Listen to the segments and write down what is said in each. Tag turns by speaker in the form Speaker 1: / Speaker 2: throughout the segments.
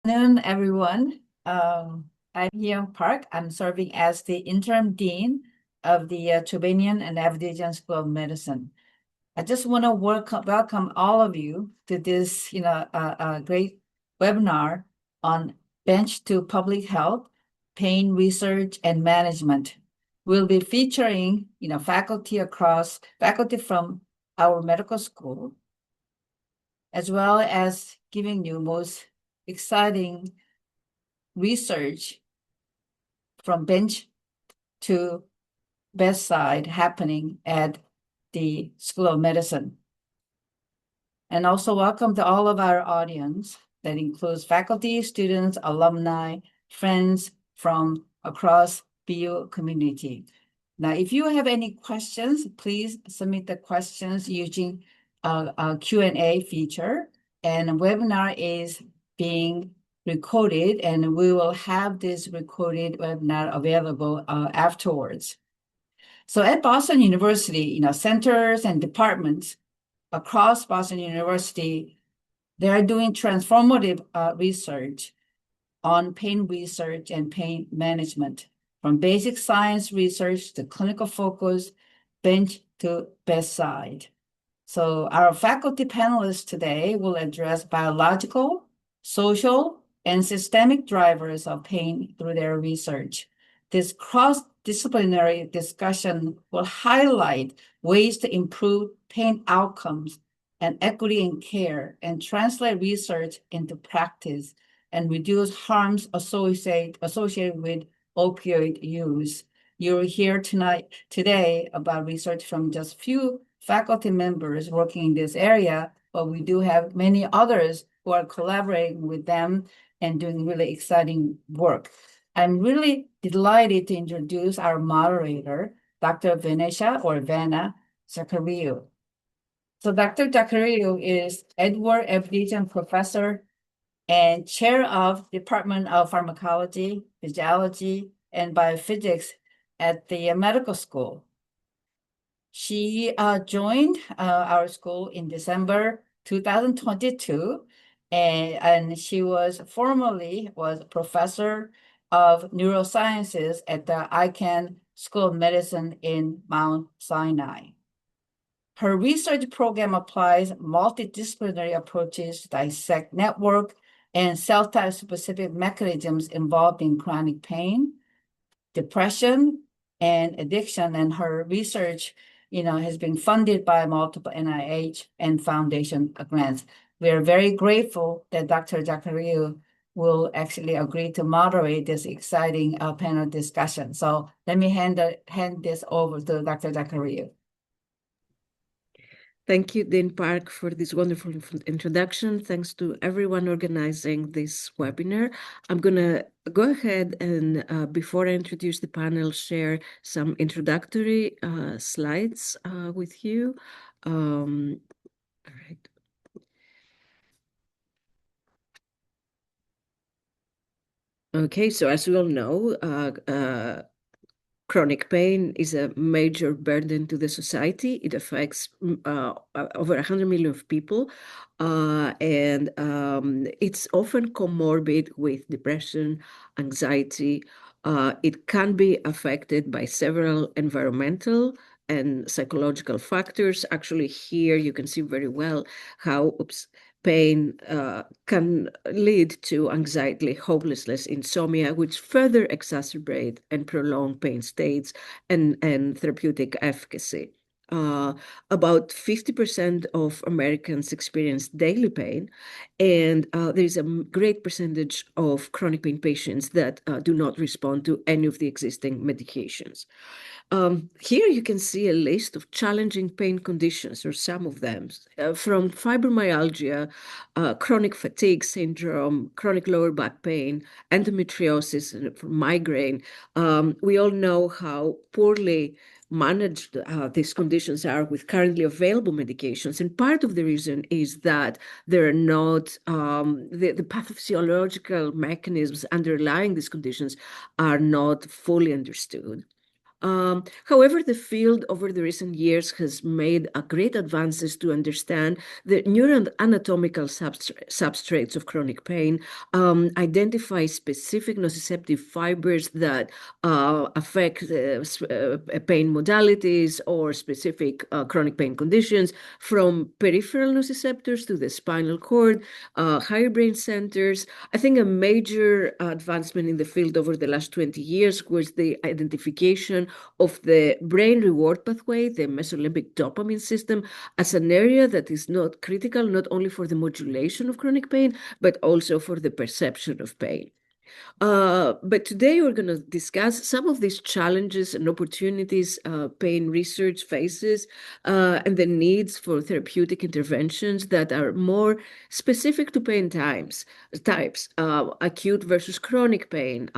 Speaker 1: Afternoon, everyone. I'm Hee-Young Park. I'm serving as the interim dean of the Chobanian and Avedisian School of Medicine. I just want to welcome all of you to this, great webinar on bench to public health, pain research and management. We'll be featuring, faculty from our medical school, as well as giving you most exciting research from bench to bedside happening at the School of Medicine. And also welcome to all of our audience that includes faculty, students, alumni, friends from across BU community. Now, if you have any questions, please submit the questions using a Q&A feature. And the webinar is being recorded, and we will have this recorded webinar available afterwards. So at Boston University, centers and departments across Boston University, they are doing transformative research on pain research and pain management, from basic science research to clinical focus, bench to bedside. So our faculty panelists today will address biological, social, and systemic drivers of pain through their research. This cross-disciplinary discussion will highlight ways to improve pain outcomes and equity in care and translate research into practice and reduce harms associated with opioid use. You'll hear today about research from just few faculty members working in this area, but we do have many others who are collaborating with them and doing really exciting work. I'm really delighted to introduce our moderator, Dr. Venetia or Vana Zachariou. So Dr. Zachariou is Edward Avedisian Professor and Chair of Department of Pharmacology, Physiology, and Biophysics at the medical school. She joined our school in December 2022, and she was formerly was professor of neurosciences at the Icahn School of Medicine in Mount Sinai. Her research program applies multidisciplinary approaches to dissect network and cell type specific mechanisms involved in chronic pain, depression, and addiction. And her research, has been funded by multiple NIH and foundation grants. We are very grateful that Dr. Zachariou will actually agree to moderate this exciting panel discussion. So let me hand this over to Dr. Zachariou.
Speaker 2: Thank you, Dean Park, for this wonderful introduction. Thanks to everyone organizing this webinar. I'm going to go ahead and, before I introduce the panel, share some introductory slides with you. All right. Okay, so as we all know, chronic pain is a major burden to the society. It affects over 100 million people, and it's often comorbid with depression, anxiety. It can be affected by several environmental and psychological factors. Actually, here you can see very well how pain can lead to anxiety, hopelessness, insomnia, which further exacerbate and prolong pain states and therapeutic efficacy. About 50% of Americans experience daily pain, and there is a great percentage of chronic pain patients that do not respond to any of the existing medications. Here you can see a list of challenging pain conditions, or some of them, from fibromyalgia, chronic fatigue syndrome, chronic lower back pain, endometriosis, and migraine. We all know how poorly managed these conditions are with currently available medications. And part of the reason is that there are not, the pathophysiological mechanisms underlying these conditions are not fully understood. However, the field over the recent years has made great advances to understand the neuroanatomical substrates of chronic pain, identify specific nociceptive fibers that affect pain modalities or specific chronic pain conditions, from peripheral nociceptors to the spinal cord, higher brain centers. I think a major advancement in the field over the last 20 years was the identification of the brain reward pathway, the mesolimbic dopamine system, as an area that is not critical not only for the modulation of chronic pain, but also for the perception of pain. But today we're going to discuss some of these challenges and opportunities pain research faces, and the needs for therapeutic interventions that are more specific to pain types, acute versus chronic pain,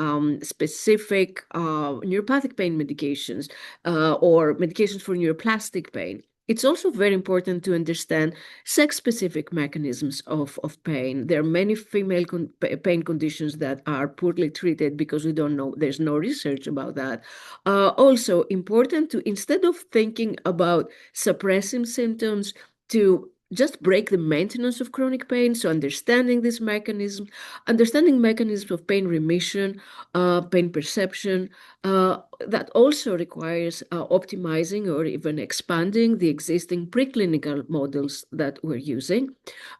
Speaker 2: specific neuropathic pain medications, or medications for neuroplastic pain. It's also very important to understand sex-specific mechanisms of pain. There are many female pain conditions that are poorly treated because we don't know, there's no research about that. Also important to, instead of thinking about suppressing symptoms, to just break the maintenance of chronic pain. So understanding this mechanism, understanding mechanisms of pain remission, pain perception, that also requires optimizing or even expanding the existing preclinical models that we're using,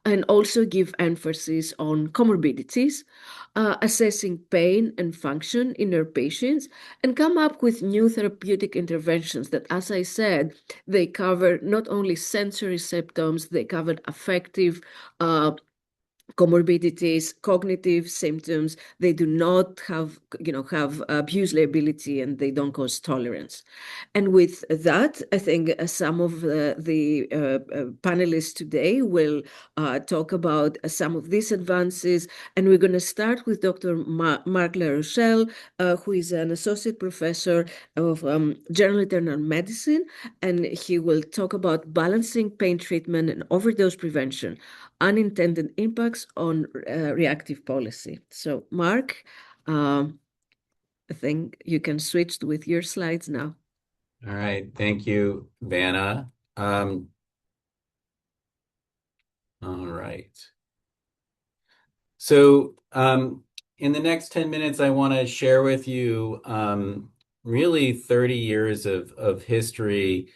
Speaker 2: and also give emphasis on comorbidities, assessing pain and function in our patients, and come up with new therapeutic interventions that, as I said, they cover not only sensory symptoms, they cover affective comorbidities, cognitive symptoms. They do not have abuse liability, and they don't cause tolerance. And with that, I think some of the panelists today will talk about some of these advances. And we're going to start with Dr. Marc LaRochelle, who is an associate professor of general internal medicine, and he will talk about balancing pain treatment and overdose prevention, unintended impacts on reactive policy. So, Marc, I think you can switch with your slides now.
Speaker 3: All right. Thank you, Vanna. All right. So in the next 10 minutes, I want to share with you really 30 years of history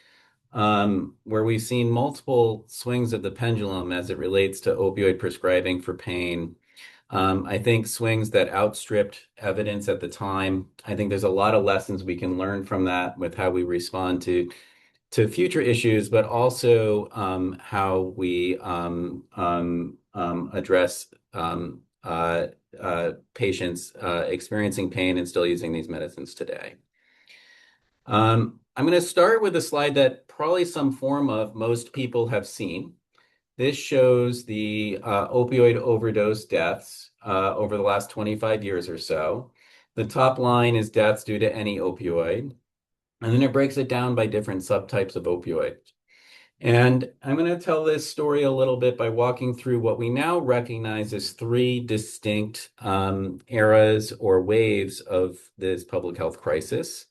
Speaker 3: where we've seen multiple swings of the pendulum as it relates to opioid prescribing for pain. I think swings that outstripped evidence at the time. I think there's a lot of lessons we can learn from that with how we respond to future issues, but also how we address patients experiencing pain and still using these medicines today. I'm going to start with a slide that probably some form of most people have seen. This shows the opioid overdose deaths over the last 25 years or so. The top line is deaths due to any opioid, and then it breaks it down by different subtypes of opioids. And I'm going to tell this story a little bit by walking through what we now recognize as three distinct eras or waves of this public health crisis.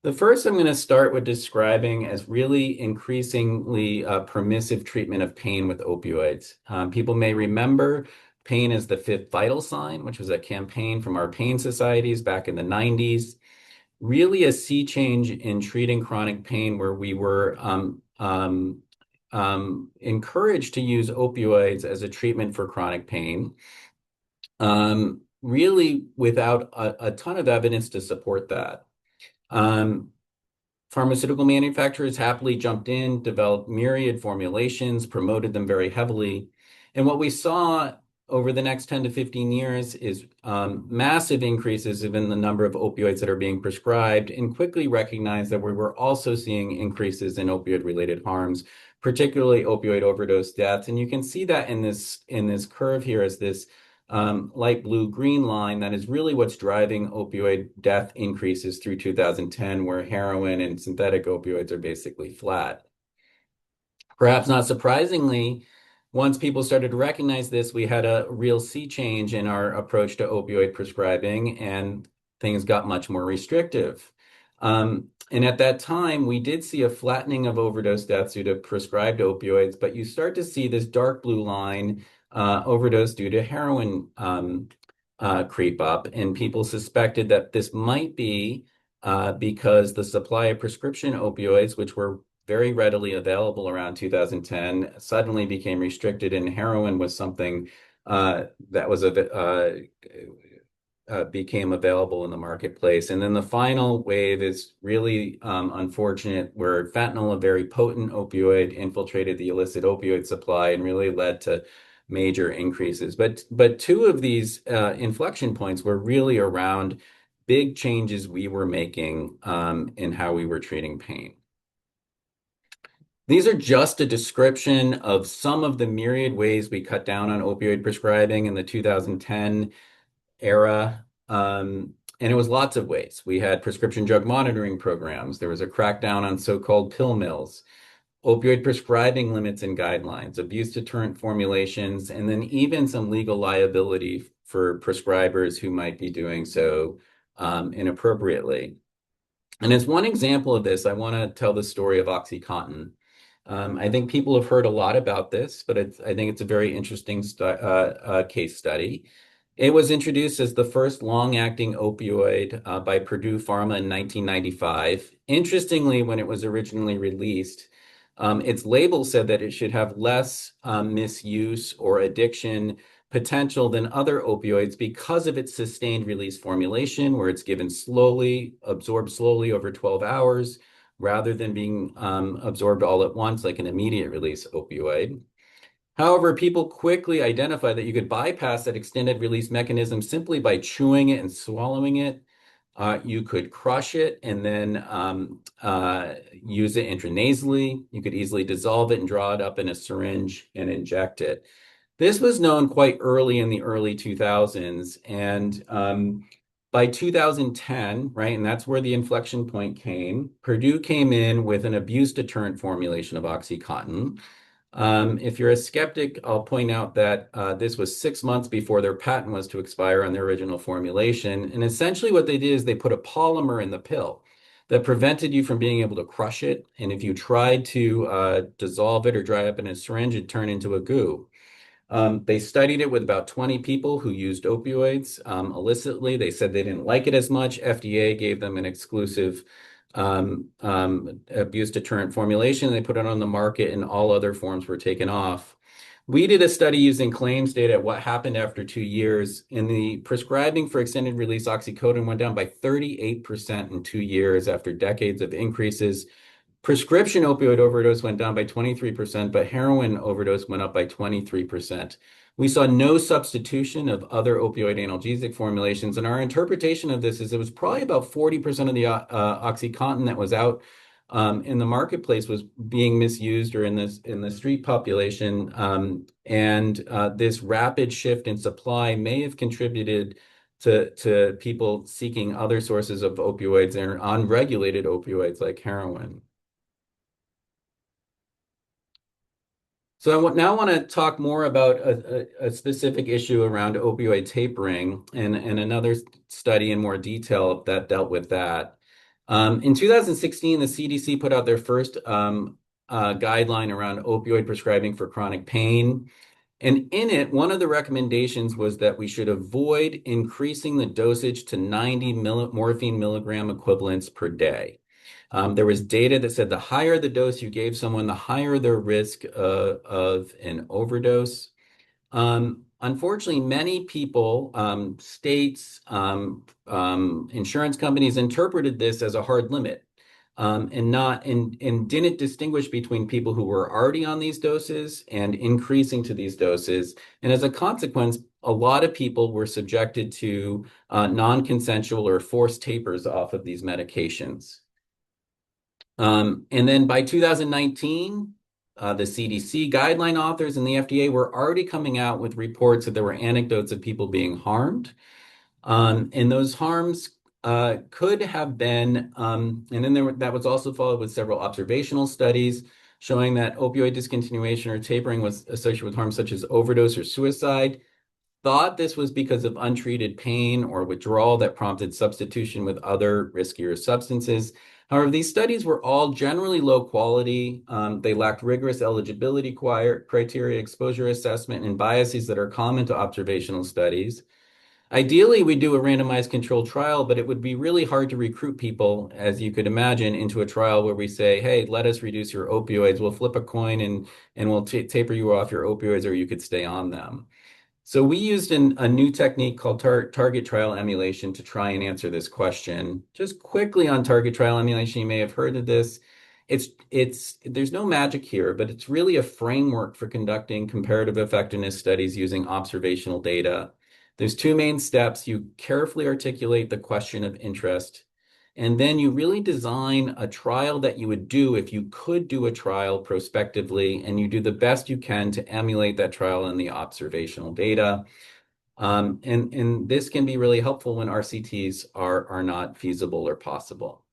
Speaker 3: The first I'm going to start with describing as really increasingly permissive treatment of pain with opioids. People may remember pain as the fifth vital sign, which was a campaign from our pain societies back in the 90s. Really a sea change in treating chronic pain where we were encouraged to use opioids as a treatment for chronic pain, really without a ton of evidence to support that. Pharmaceutical manufacturers happily jumped in, developed myriad formulations, promoted them very heavily. And what we saw over the next 10 to 15 years is massive increases in the number of opioids that are being prescribed, and quickly recognized that we were also seeing increases in opioid-related harms, particularly opioid overdose deaths. And you can see that in this curve here as this light blue-green line. That is really what's driving opioid death increases through 2010, where heroin and synthetic opioids are basically flat. Perhaps not surprisingly, once people started to recognize this, we had a real sea change in our approach to opioid prescribing, and things got much more restrictive. And at that time, we did see a flattening of overdose deaths due to prescribed opioids, but you start to see this dark blue line, overdose due to heroin creep up. And people suspected that this might be because the supply of prescription opioids, which were very readily available around 2010, suddenly became restricted, and heroin was something that was became available in the marketplace. And then the final wave is really unfortunate, where fentanyl, a very potent opioid, infiltrated the illicit opioid supply and really led to major increases. But two of these inflection points were really around big changes we were making in how we were treating pain. These are just a description of some of the myriad ways we cut down on opioid prescribing in the 2010 era. And it was lots of ways. We had prescription drug monitoring programs. There was a crackdown on so-called pill mills, opioid prescribing limits and guidelines, abuse deterrent formulations, and then even some legal liability for prescribers who might be doing so inappropriately. And as one example of this, I want to tell the story of OxyContin. I think people have heard a lot about this, but I think it's a very interesting case study. It was introduced as the first long-acting opioid by Purdue Pharma in 1995. Interestingly, when it was originally released, its label said that it should have less misuse or addiction potential than other opioids because of its sustained release formulation, where it's given slowly, absorbed slowly over 12 hours, rather than being absorbed all at once like an immediate release opioid. However, people quickly identified that you could bypass that extended release mechanism simply by chewing it and swallowing it. You could crush it and then use it intranasally. You could easily dissolve it and draw it up in a syringe and inject it. This was known quite early in the early 2000s. And by 2010, right, and that's where the inflection point came, Purdue came in with an abuse deterrent formulation of OxyContin. If you're a skeptic, I'll point out that this was 6 months before their patent was to expire on their original formulation. And essentially what they did is they put a polymer in the pill that prevented you from being able to crush it. And if you tried to dissolve it or dry up in a syringe, it'd turn into a goo. They studied it with about 20 people who used opioids illicitly. They said they didn't like it as much. FDA gave them an exclusive abuse deterrent formulation. They put it on the market, and all other forms were taken off. We did a study using claims data at what happened after 2 years, and the prescribing for extended release oxycodone went down by 38% in 2 years after decades of increases. Prescription opioid overdose went down by 23%, but heroin overdose went up by 23%. We saw no substitution of other opioid analgesic formulations, and our interpretation of this is it was probably about 40% of the OxyContin that was out in the marketplace was being misused or in the street population, and this rapid shift in supply may have contributed to people seeking other sources of opioids and unregulated opioids like heroin. So I now want to talk more about a specific issue around opioid tapering and another study in more detail that dealt with that. In 2016, the CDC put out their first guideline around opioid prescribing for chronic pain. And in it, one of the recommendations was that we should avoid increasing the dosage to 90 morphine milligram equivalents per day. There was data that said the higher the dose you gave someone, the higher their risk of an overdose. Unfortunately, many people, states, insurance companies interpreted this as a hard limit and didn't distinguish between people who were already on these doses and increasing to these doses. And as a consequence, a lot of people were subjected to non-consensual or forced tapers off of these medications. And then by 2019, the CDC guideline authors and the FDA were already coming out with reports that there were anecdotes of people being harmed. And those harms could have been, and then that was also followed with several observational studies showing that opioid discontinuation or tapering was associated with harms such as overdose or suicide. thought this was because of untreated pain or withdrawal that prompted substitution with other riskier substances. However, these studies were all generally low quality. They lacked rigorous eligibility criteria, exposure assessment, and biases that are common to observational studies. Ideally, we do a randomized controlled trial, but it would be really hard to recruit people, as you could imagine, into a trial where we say, hey, let us reduce your opioids. We'll flip a coin and we'll taper you off your opioids, or you could stay on them. So we used a new technique called target trial emulation to try and answer this question. Just quickly on target trial emulation, you may have heard of this. There's no magic here, but it's really a framework for conducting comparative effectiveness studies using observational data. There's two main steps. You carefully articulate the question of interest, and then you really design a trial that you would do if you could do a trial prospectively, and you do the best you can to emulate that trial in the observational data. And this can be really helpful when RCTs are not feasible or possible.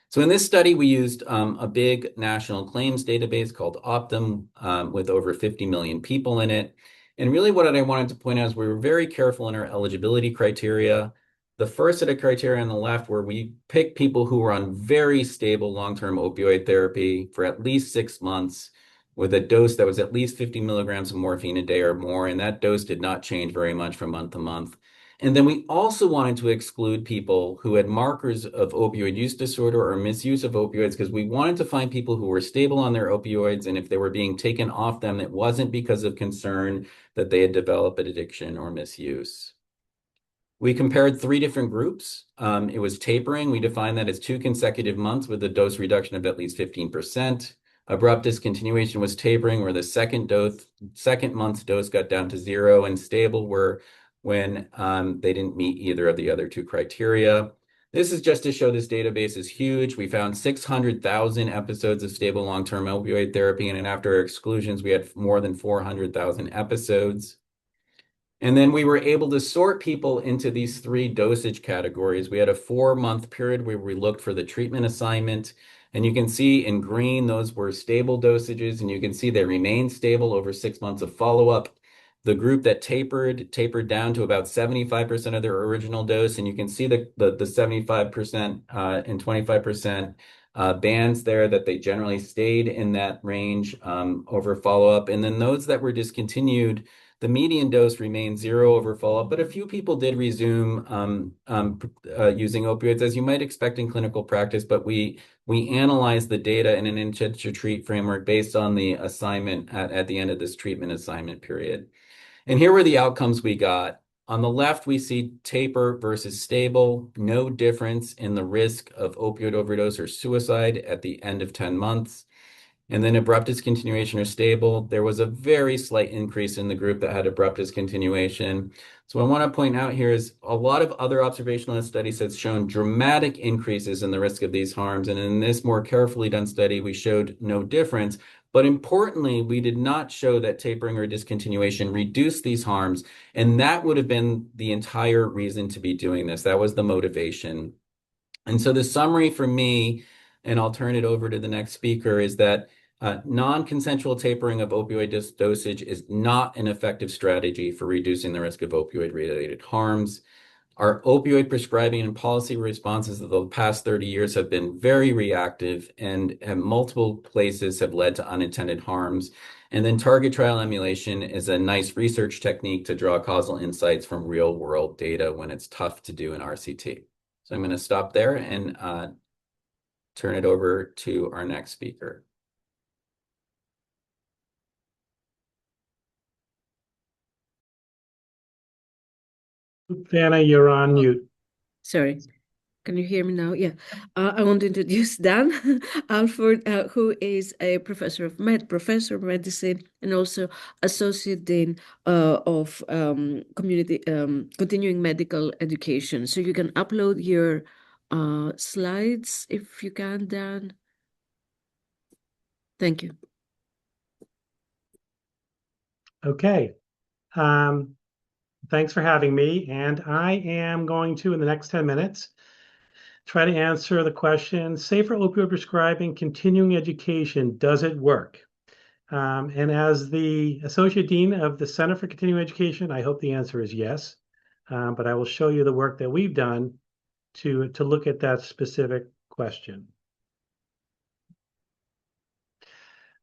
Speaker 3: So in this study, we used a big national claims database called Optum with over 50 million people in it. And really what I wanted to point out is we were very careful in our eligibility criteria. The first set of criteria on the left were we picked people who were on very stable long-term opioid therapy for at least 6 months with a dose that was at least 50 milligrams of morphine a day or more. And that dose did not change very much from month to month. And then we also wanted to exclude people who had markers of opioid use disorder or misuse of opioids, because we wanted to find people who were stable on their opioids, and if they were being taken off them, it wasn't because of concern that they had developed an addiction or misuse. We compared 3 different groups. It was tapering. We defined that as 2 consecutive months with a dose reduction of at least 15%. Abrupt discontinuation was tapering, where the second month's dose got down to 0, and stable were when they didn't meet either of the other 2 criteria. This is just to show this database is huge. We found 600,000 episodes of stable long-term opioid therapy, and after our exclusions, we had more than 400,000 episodes. And then we were able to sort people into these 3 dosage categories. We had a 4-month period where we looked for the treatment assignment. And you can see in green, those were stable dosages, and you can see they remained stable over 6 months of follow-up. The group that tapered down to about 75% of their original dose, and you can see the 75% and 25% bands there, that they generally stayed in that range over follow-up. And then those that were discontinued, the median dose remained 0 over follow-up, but a few people did resume using opioids, as you might expect in clinical practice. But we analyzed the data in an intent to treat framework based on the assignment at the end of this treatment assignment period. And here were the outcomes we got. On the left, we see taper versus stable, no difference in the risk of opioid overdose or suicide at the end of 10 months. And then abrupt discontinuation or stable, there was a very slight increase in the group that had abrupt discontinuation. So what I want to point out here is a lot of other observational studies have shown dramatic increases in the risk of these harms. And in this more carefully done study, we showed no difference. But importantly, we did not show that tapering or discontinuation reduced these harms. And that would have been the entire reason to be doing this. That was the motivation. And so the summary for me, and I'll turn it over to the next speaker, is that non-consensual tapering of opioid dosage is not an effective strategy for reducing the risk of opioid-related harms. Our opioid prescribing and policy responses of the past 30 years have been very reactive, and multiple places have led to unintended harms. And then target trial emulation is a nice research technique to draw causal insights from real-world data when it's tough to do in RCT. So I'm going to stop there and turn it over to our next speaker.
Speaker 4: Vanna, you're on mute.
Speaker 2: Sorry. Can you hear me now? Yeah. I want to introduce Dan Alford, who is a professor of medicine, and also associate dean of continuing medical education. So you can upload your slides if you can, Dan. Thank you.
Speaker 4: Okay. Thanks for having me. And I am going to, in the next 10 minutes, try to answer the question, safer opioid prescribing, continuing education, does it work? And as the Associate Dean of the Center for Continuing Education, I hope the answer is yes. But I will show you the work that we've done to look at that specific question.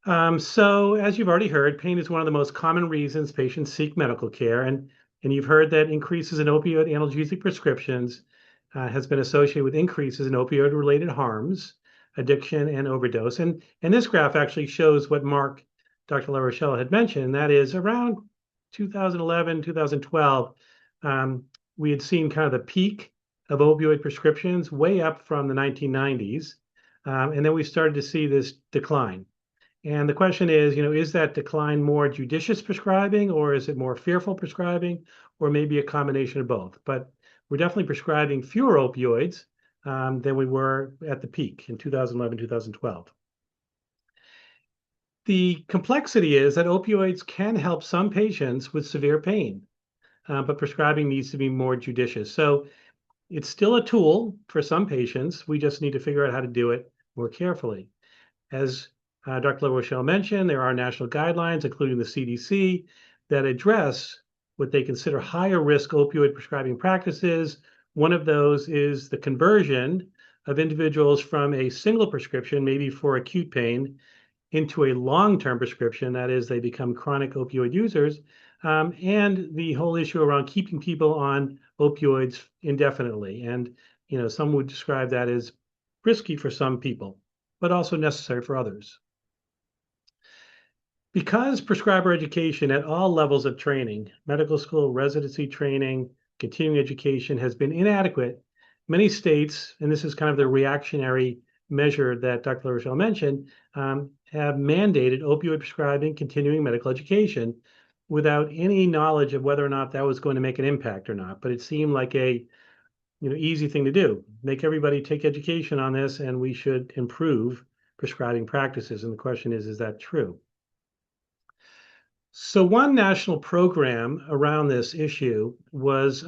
Speaker 4: So as you've already heard, pain is one of the most common reasons patients seek medical care. And you've heard that increases in opioid analgesic prescriptions has been associated with increases in opioid-related harms, addiction, and overdose. And this graph actually shows what Dr. LaRochelle had mentioned, and that is around 2011, 2012, we had seen kind of the peak of opioid prescriptions way up from the 1990s. And then we started to see this decline. And the question is that decline more judicious prescribing, or is it more fearful prescribing, or maybe a combination of both? But we're definitely prescribing fewer opioids than we were at the peak in 2011, 2012. The complexity is that opioids can help some patients with severe pain, but prescribing needs to be more judicious. So it's still a tool for some patients. We just need to figure out how to do it more carefully. As Dr. LaRochelle mentioned, there are national guidelines, including the CDC, that address what they consider higher risk opioid prescribing practices. One of those is the conversion of individuals from a single prescription, maybe for acute pain, into a long-term prescription. That is, they become chronic opioid users. And the whole issue around keeping people on opioids indefinitely. And some would describe that as risky for some people, but also necessary for others. Because prescriber education at all levels of training, medical school, residency training, continuing education, has been inadequate, many states, and this is kind of the reactionary measure that Dr. LaRochelle mentioned, have mandated opioid prescribing continuing medical education without any knowledge of whether or not that was going to make an impact or not. But it seemed like a easy thing to do. Make everybody take education on this, and we should improve prescribing practices. And the question is that true? So one national program around this issue was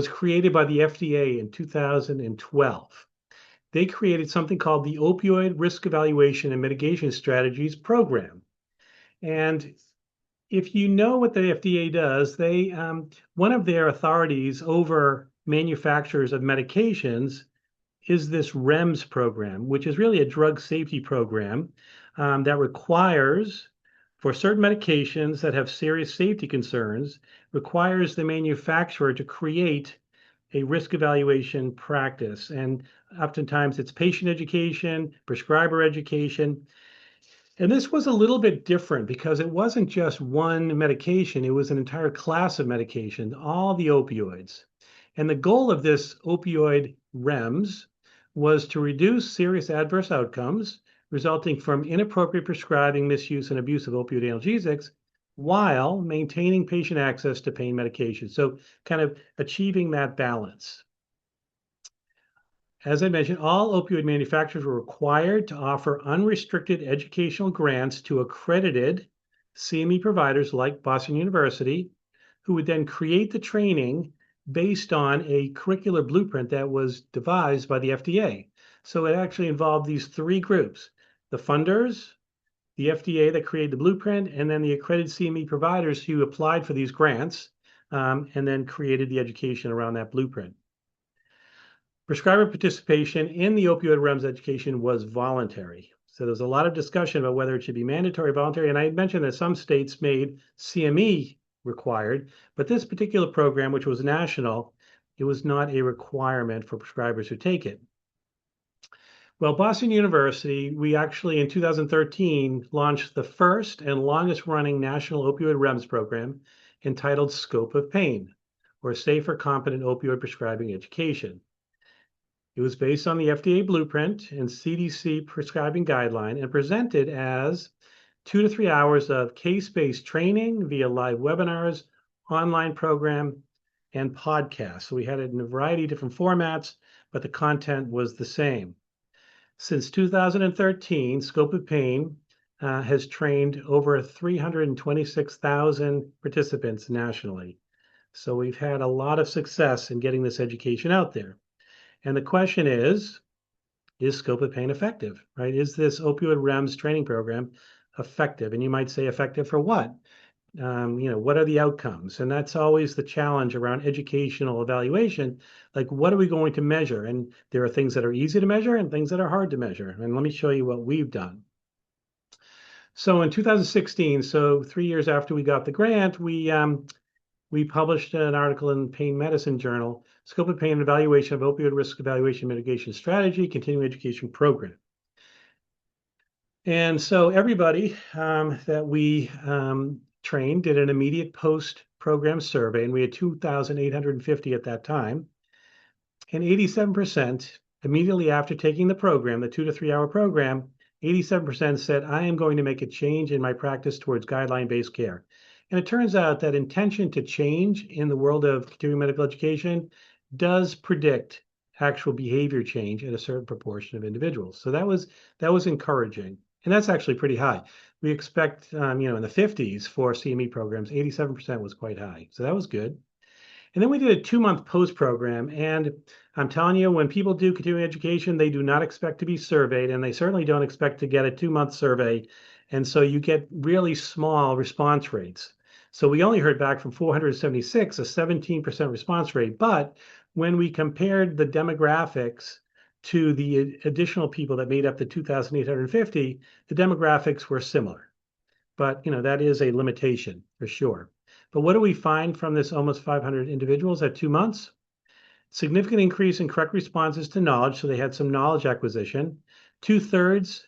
Speaker 4: created by the FDA in 2012. They created something called the Opioid Risk Evaluation and Mitigation Strategies Program. And if you know what the FDA does, they one of their authorities over manufacturers of medications is this REMS program, which is really a drug safety program that requires, for certain medications that have serious safety concerns, requires the manufacturer to create a risk evaluation practice. And oftentimes it's patient education, prescriber education. And this was a little bit different because it wasn't just one medication, it was an entire class of medication, all the opioids. And the goal of this opioid REMS was to reduce serious adverse outcomes resulting from inappropriate prescribing, misuse, and abuse of opioid analgesics while maintaining patient access to pain medication. So kind of achieving that balance. As I mentioned, all opioid manufacturers were required to offer unrestricted educational grants to accredited CME providers like Boston University, who would then create the training based on a curricular blueprint that was devised by the FDA. So it actually involved these three groups: the funders, the FDA that created the blueprint, and then the accredited CME providers who applied for these grants and then created the education around that blueprint. Prescriber participation in the opioid REMS education was voluntary. So there's a lot of discussion about whether it should be mandatory or voluntary. And I mentioned that some states made CME required, but this particular program, which was national, it was not a requirement for prescribers who take it. Well, Boston University, we actually in 2013 launched the first and longest running national opioid REMS program entitled Scope of Pain, or Safer Competent Opioid Prescribing Education. It was based on the FDA blueprint and CDC prescribing guideline and presented as 2 to 3 hours of case-based training via live webinars, online program, and podcasts. So we had it in a variety of different formats, but the content was the same. Since 2013, Scope of Pain has trained over 326,000 participants nationally. So we've had a lot of success in getting this education out there. And the question is Scope of Pain effective, right? Is this opioid REMS training program effective. And you might say, effective for what? What are the outcomes? And that's always the challenge around educational evaluation. Like, what are we going to measure? And there are things that are easy to measure and things that are hard to measure. And let me show you what we've done. So in 2016, so 3 years after we got the grant, we published an article in Pain Medicine Journal, Scope of Pain and Evaluation of Opioid Risk Evaluation Mitigation Strategy, Continuing Education Program. And so everybody that we trained did an immediate post-program survey, and we had 2,850 at that time. And 87% immediately after taking the program, the 2 to 3 hour program, 87% said, I am going to make a change in my practice towards guideline-based care. And it turns out that intention to change in the world of continuing medical education does predict actual behavior change in a certain proportion of individuals. So that was encouraging. And that's actually pretty high. We expect, in the 50s for CME programs, 87% was quite high. So that was good. And then we did a 2-month post program. And I'm telling you, when people do continuing education, they do not expect to be surveyed, and they certainly don't expect to get a 2-month survey. And so you get really small response rates. So we only heard back from 476, a 17% response rate. But when we compared the demographics to the additional people that made up the 2,850, the demographics were similar. But, that is a limitation for sure. But what do we find from this almost 500 individuals at 2 months? Significant increase in correct responses to knowledge. So they had some knowledge acquisition. 2/3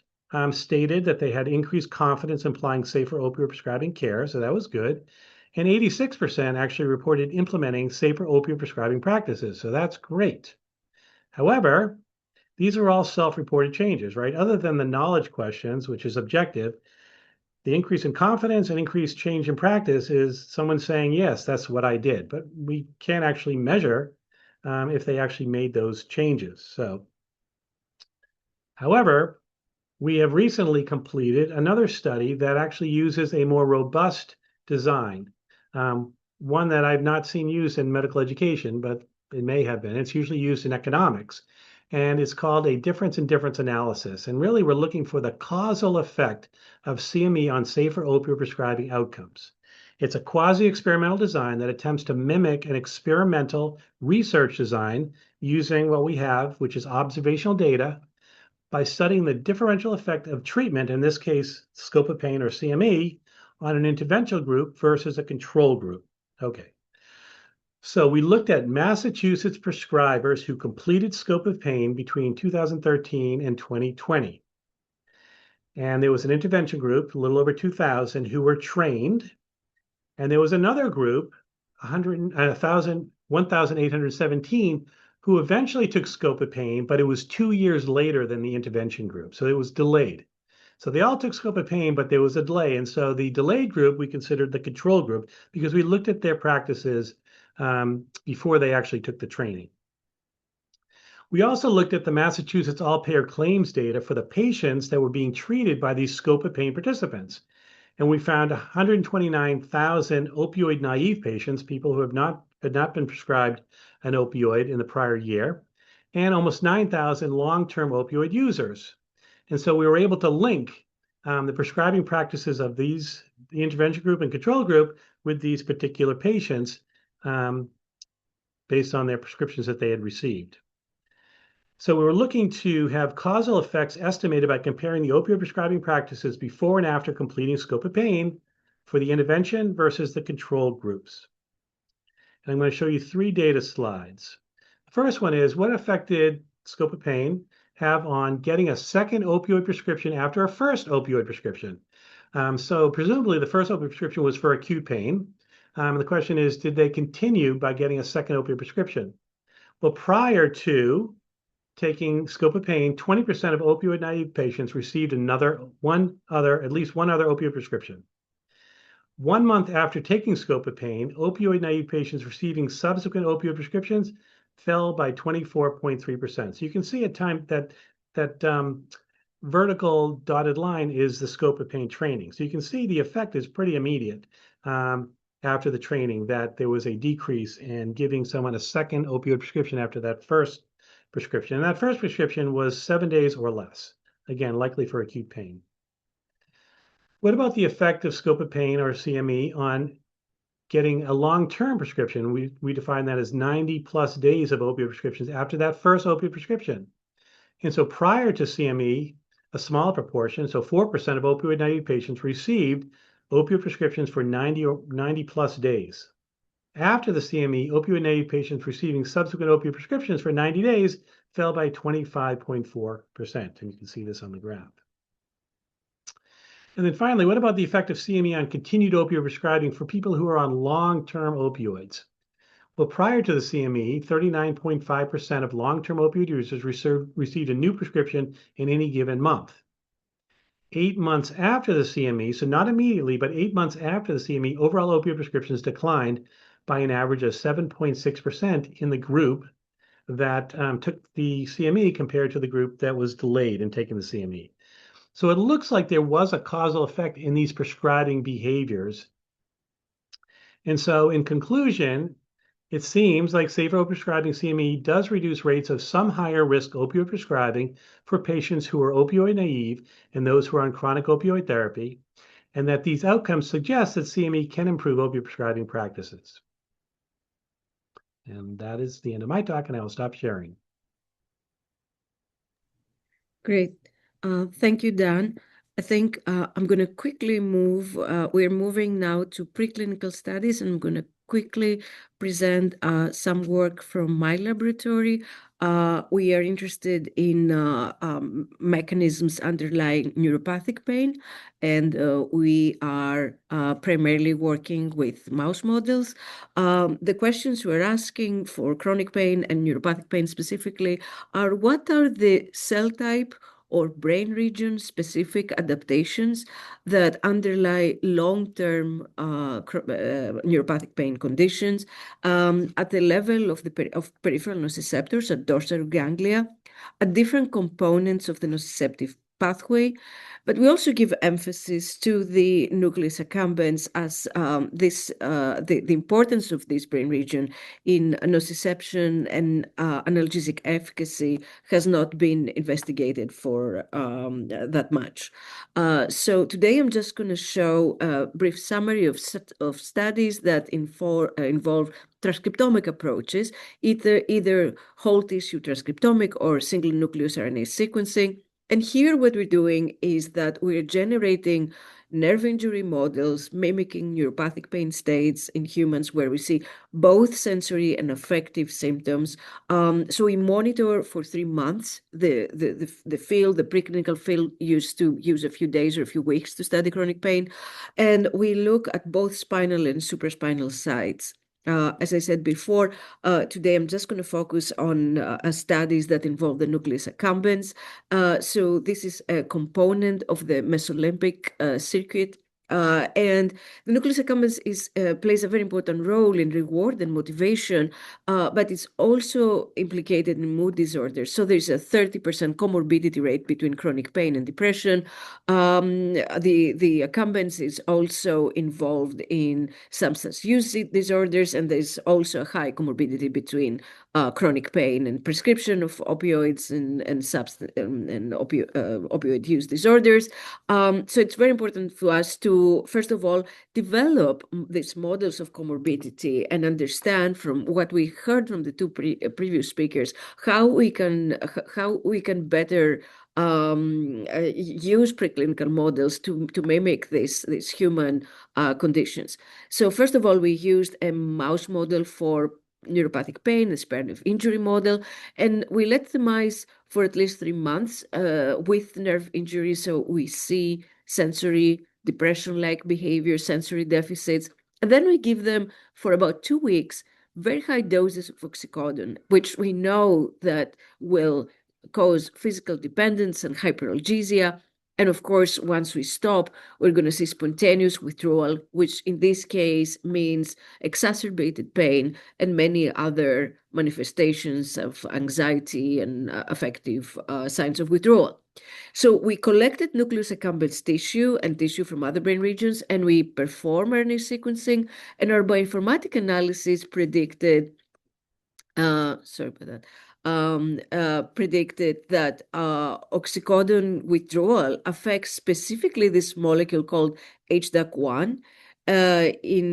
Speaker 4: stated that they had increased confidence in applying safer opioid prescribing care. So that was good. And 86% actually reported implementing safer opioid prescribing practices. So that's great. However, these are all self-reported changes, right? Other than the knowledge questions, which is objective, the increase in confidence and increased change in practice is someone saying, yes, that's what I did. But we can't actually measure if they actually made those changes. So, however, we have recently completed another study that actually uses a more robust design, one that I've not seen used in medical education, but it may have been. It's usually used in economics. And it's called a difference in difference analysis. And really, we're looking for the causal effect of CME on safer opioid prescribing outcomes. It's a quasi-experimental design that attempts to mimic an experimental research design using what we have, which is observational data, by studying the differential effect of treatment, in this case, scope of pain or CME, on an interventional group versus a control group. Okay. So we looked at Massachusetts prescribers who completed scope of pain between 2013 and 2020. And there was an intervention group, a little over 2,000, who were trained. And there was another group, 1,817, who eventually took scope of pain, but it was 2 years later than the intervention group. So it was delayed. So they all took scope of pain, but there was a delay. And so the delayed group, we considered the control group because we looked at their practices before they actually took the training. We also looked at the Massachusetts all-payer claims data for the patients that were being treated by these scope of pain participants. And we found 129,000 opioid naive patients, people who had not been prescribed an opioid in the prior year, and almost 9,000 long-term opioid users. And so we were able to link the prescribing practices of the intervention group and control group with these particular patients based on their prescriptions that they had received. So we were looking to have causal effects estimated by comparing the opioid prescribing practices before and after completing scope of pain for the intervention versus the control groups. And I'm going to show you 3 data slides. The first one is, what effect did scope of pain have on getting a second opioid prescription after a first opioid prescription? So presumably the first opioid prescription was for acute pain. The question is, did they continue by getting a second opioid prescription? Well, prior to taking scope of pain, 20% of opioid naive patients received at least one other opioid prescription. 1 month after taking scope of pain, opioid naive patients receiving subsequent opioid prescriptions fell by 24.3%. So you can see at time that vertical dotted line is the scope of pain training. So you can see the effect is pretty immediate after the training, that there was a decrease in giving someone a second opioid prescription after that first prescription. And that first prescription was 7 days or less, again, likely for acute pain. What about the effect of scope of pain, or CME, on getting a long-term prescription? We define that as 90 plus days of opioid prescriptions after that first opioid prescription. And so prior to CME, a small proportion, so 4% of opioid naive patients received opioid prescriptions for 90 plus days. After the CME, opioid naive patients receiving subsequent opioid prescriptions for 90 days fell by 25.4%. And you can see this on the graph. And then finally, what about the effect of CME on continued opioid prescribing for people who are on long-term opioids? Well, prior to the CME, 39.5% of long-term opioid users received a new prescription in any given month. 8 months after the CME, so not immediately, but 8 months after the CME, overall opioid prescriptions declined by an average of 7.6% in the group that took the CME compared to the group that was delayed in taking the CME. So it looks like there was a causal effect in these prescribing behaviors. And so in conclusion, it seems like safer prescribing CME does reduce rates of some higher risk opioid prescribing for patients who are opioid naive and those who are on chronic opioid therapy, and that these outcomes suggest that CME can improve opioid prescribing practices. And that is the end of my talk, and I will stop sharing.
Speaker 2: Great. Thank you, Dan. I think I'm going to quickly move. We're moving now to preclinical studies, and I'm going to quickly present some work from my laboratory. We are interested in mechanisms underlying neuropathic pain, and we are primarily working with mouse models. The questions we're asking for chronic pain and neuropathic pain specifically are: what are the cell type or brain region specific adaptations that underlie long-term neuropathic pain conditions at the level of the peripheral nociceptors at dorsal ganglia, at different components of the nociceptive pathway. But we also give emphasis to the nucleus accumbens as the importance of this brain region in nociception and analgesic efficacy has not been investigated for that much. So today I'm just going to show a brief summary of studies that involve transcriptomic approaches, either whole tissue transcriptomic or single nucleus RNA sequencing. And here what we're doing is that we're generating nerve injury models mimicking neuropathic pain states in humans where we see both sensory and affective symptoms. So we monitor for 3 months the field, the preclinical field used to use a few days or a few weeks to study chronic pain. And we look at both spinal and supraspinal sites. As I said before, today I'm just going to focus on studies that involve the nucleus accumbens. So this is a component of the mesolimbic circuit. And the nucleus accumbens plays a very important role in reward and motivation, but it's also implicated in mood disorders. So there's a 30% comorbidity rate between chronic pain and depression. The accumbens is also involved in substance use disorders, and there's also a high comorbidity between chronic pain and prescription of opioids and opioid use disorders. So it's very important for us to, first of all, develop these models of comorbidity and understand from what we heard from the two previous speakers how we can better use preclinical models to mimic these human conditions. So first of all, we used a mouse model for neuropathic pain, a spinal injury model, and we let the mice for at least 3 months with nerve injury. So we see sensory depression-like behavior, sensory deficits, and then we give them for about 2 weeks very high doses of oxycodone, which we know that will cause physical dependence and hyperalgesia. And of course, once we stop, we're going to see spontaneous withdrawal, which in this case means exacerbated pain and many other manifestations of anxiety and affective signs of withdrawal. So we collected nucleus accumbens tissue and tissue from other brain regions, and we performed RNA sequencing, and our bioinformatic analysis predicted, sorry about that, predicted that oxycodone withdrawal affects specifically this molecule called HDAC1 in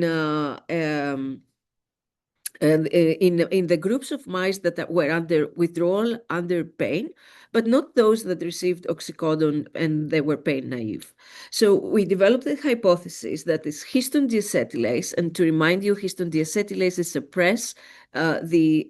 Speaker 2: the groups of mice that were under withdrawal, under pain, but not those that received oxycodone and they were pain naive. So we developed the hypothesis that this histone deacetylase, and to remind you, histone deacetylase suppress the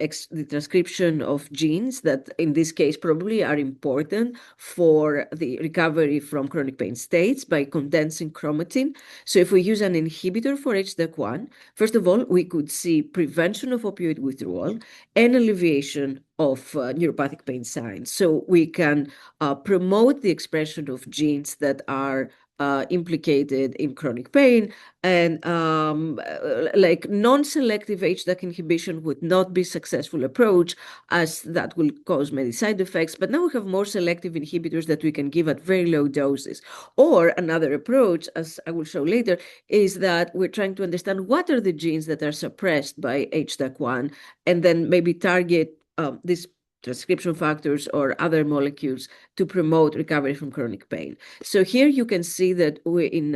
Speaker 2: transcription of genes that in this case probably are important for the recovery from chronic pain states by condensing chromatin. So if we use an inhibitor for HDAC1, first of all, we could see prevention of opioid withdrawal and alleviation of neuropathic pain signs. So we can promote the expression of genes that are implicated in chronic pain, and like non-selective HDAC inhibition would not be a successful approach, as that will cause many side effects. But now we have more selective inhibitors that we can give at very low doses. Or another approach, as I will show later, is that we're trying to understand what are the genes that are suppressed by HDAC1, and then maybe target these transcription factors or other molecules to promote recovery from chronic pain. So here you can see that we in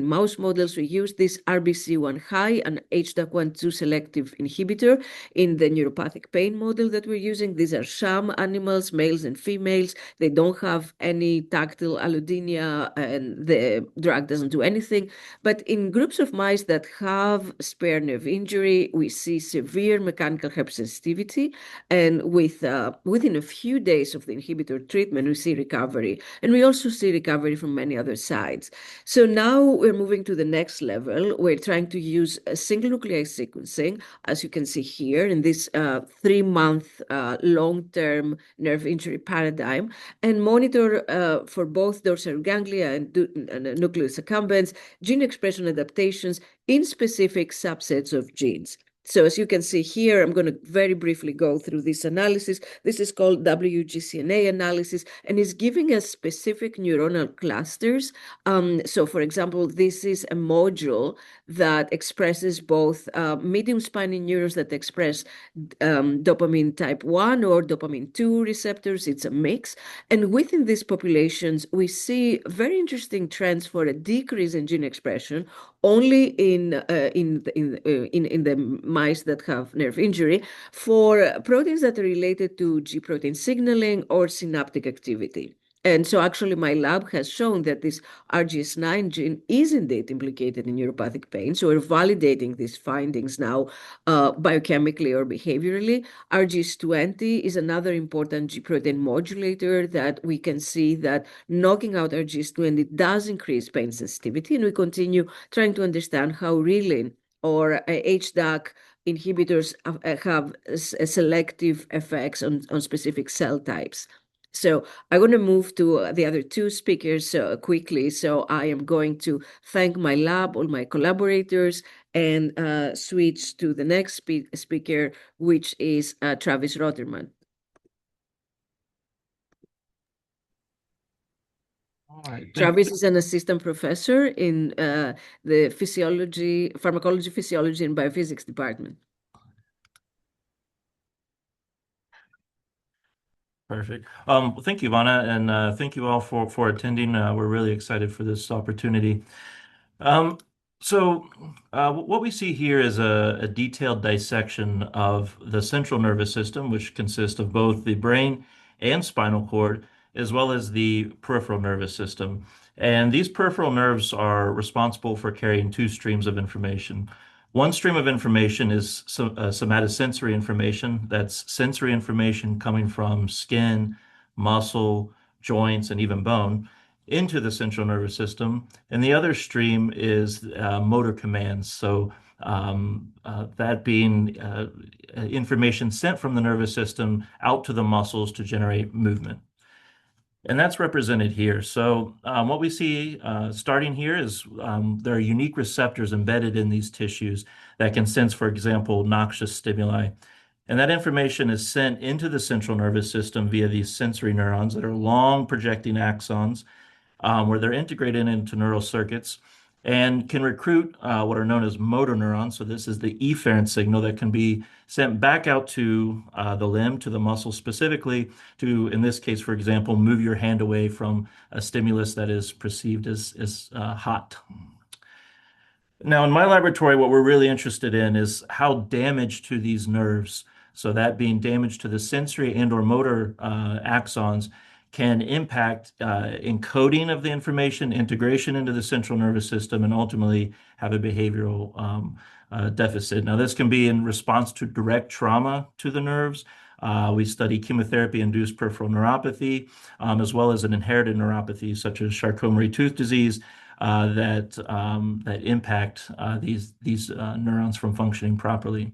Speaker 2: mouse models, we use this RBC1 high and HDAC1/2 selective inhibitor in the neuropathic pain model that we're using. These are sham animals, males and females. They don't have any tactile allodynia and the drug doesn't do anything. But in groups of mice that have spare nerve injury, we see severe mechanical hypersensitivity, and within a few days of the inhibitor treatment, we see recovery. And we also see recovery from many other sides. So now we're moving to the next level. We're trying to use a single nucleotide sequencing, as you can see here, in this 3-month long-term nerve injury paradigm, and monitor for both dorsal ganglia and nucleus accumbens gene expression adaptations in specific subsets of genes. So as you can see here, I'm going to very briefly go through this analysis. This is called WGCNA analysis, and is giving us specific neuronal clusters. So for example, this is a module that expresses both medium spiny neurons that express dopamine type 1 or dopamine 2 receptors. It's a mix. And within these populations, we see very interesting trends for a decrease in gene expression only in the mice that have nerve injury for proteins that are related to G protein signaling or synaptic activity. And so actually my lab has shown that this RGS9 gene is indeed implicated in neuropathic pain. So we're validating these findings now biochemically or behaviorally. RGS20 is another important G protein modulator that we can see that knocking out RGS20 does increase pain sensitivity. And we continue trying to understand how reelin or HDAC inhibitors have selective effects on specific cell types. So I'm going to move to the other two speakers quickly. So I am going to thank my lab, all my collaborators, and switch to the next speaker, which is Travis Rotterman.
Speaker 5: All right.
Speaker 2: Travis is an assistant professor in the pharmacology, physiology, and biophysics department.
Speaker 5: Perfect. Thank you, Ivana, and thank you all for attending. We're really excited for this opportunity. What we see here is a detailed dissection of the central nervous system, which consists of both the brain and spinal cord, as well as the peripheral nervous system. And these peripheral nerves are responsible for carrying two streams of information. One stream of information is somatosensory information. That's sensory information coming from skin, muscle, joints, and even bone into the central nervous system. And the other stream is motor commands. So that being information sent from the nervous system out to the muscles to generate movement. And that's represented here. So what we see starting here is there are unique receptors embedded in these tissues that can sense, for example, noxious stimuli. And that information is sent into the central nervous system via these sensory neurons that are long projecting axons where they're integrated into neural circuits. and can recruit what are known as motor neurons. So this is the efferent signal that can be sent back out to the limb, to the muscle specifically, to, in this case, for example, move your hand away from a stimulus that is perceived as hot. Now, in my laboratory, what we're really interested in is how damage to these nerves, so that being damage to the sensory and/or motor axons, can impact encoding of the information, integration into the central nervous system, and ultimately have a behavioral deficit. Now, this can be in response to direct trauma to the nerves. We study chemotherapy-induced peripheral neuropathy, as well as an inherited neuropathy such as Charcot-Marie-Tooth disease, that impact these neurons from functioning properly.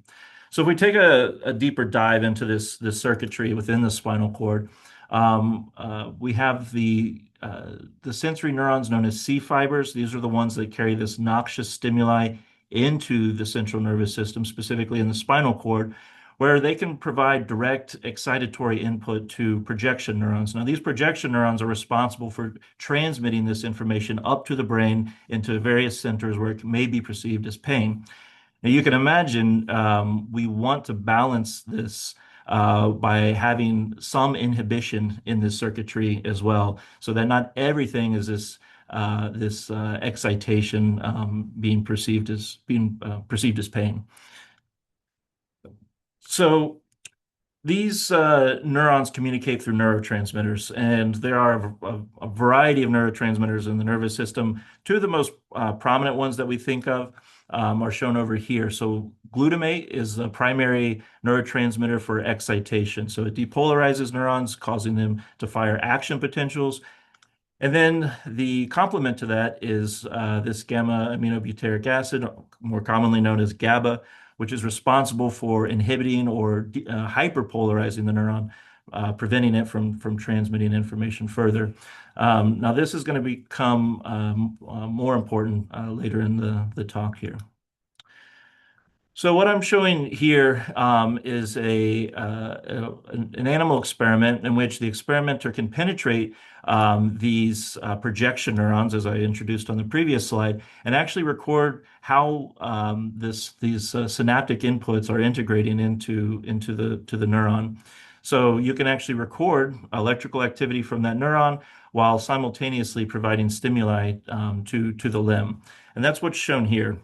Speaker 5: So if we take a deeper dive into this circuitry within the spinal cord, we have the sensory neurons known as C fibers. These are the ones that carry this noxious stimuli into the central nervous system, specifically in the spinal cord, where they can provide direct excitatory input to projection neurons. Now, these projection neurons are responsible for transmitting this information up to the brain into various centers where it may be perceived as pain. Now, you can imagine we want to balance this by having some inhibition in this circuitry as well, so that not everything is this excitation being perceived as pain. So these neurons communicate through neurotransmitters, and there are a variety of neurotransmitters in the nervous system. Two of the most prominent ones that we think of are shown over here. So glutamate is the primary neurotransmitter for excitation. So it depolarizes neurons, causing them to fire action potentials. And then the complement to that is this gamma aminobutyric acid, more commonly known as GABA, which is responsible for inhibiting or hyperpolarizing the neuron, preventing it from transmitting information further. Now, this is going to become more important later in the talk here. So what I'm showing here is an animal experiment in which the experimenter can penetrate these projection neurons, as I introduced on the previous slide, and actually record how these synaptic inputs are integrating into the neuron. So you can actually record electrical activity from that neuron while simultaneously providing stimuli to the limb. And that's what's shown here.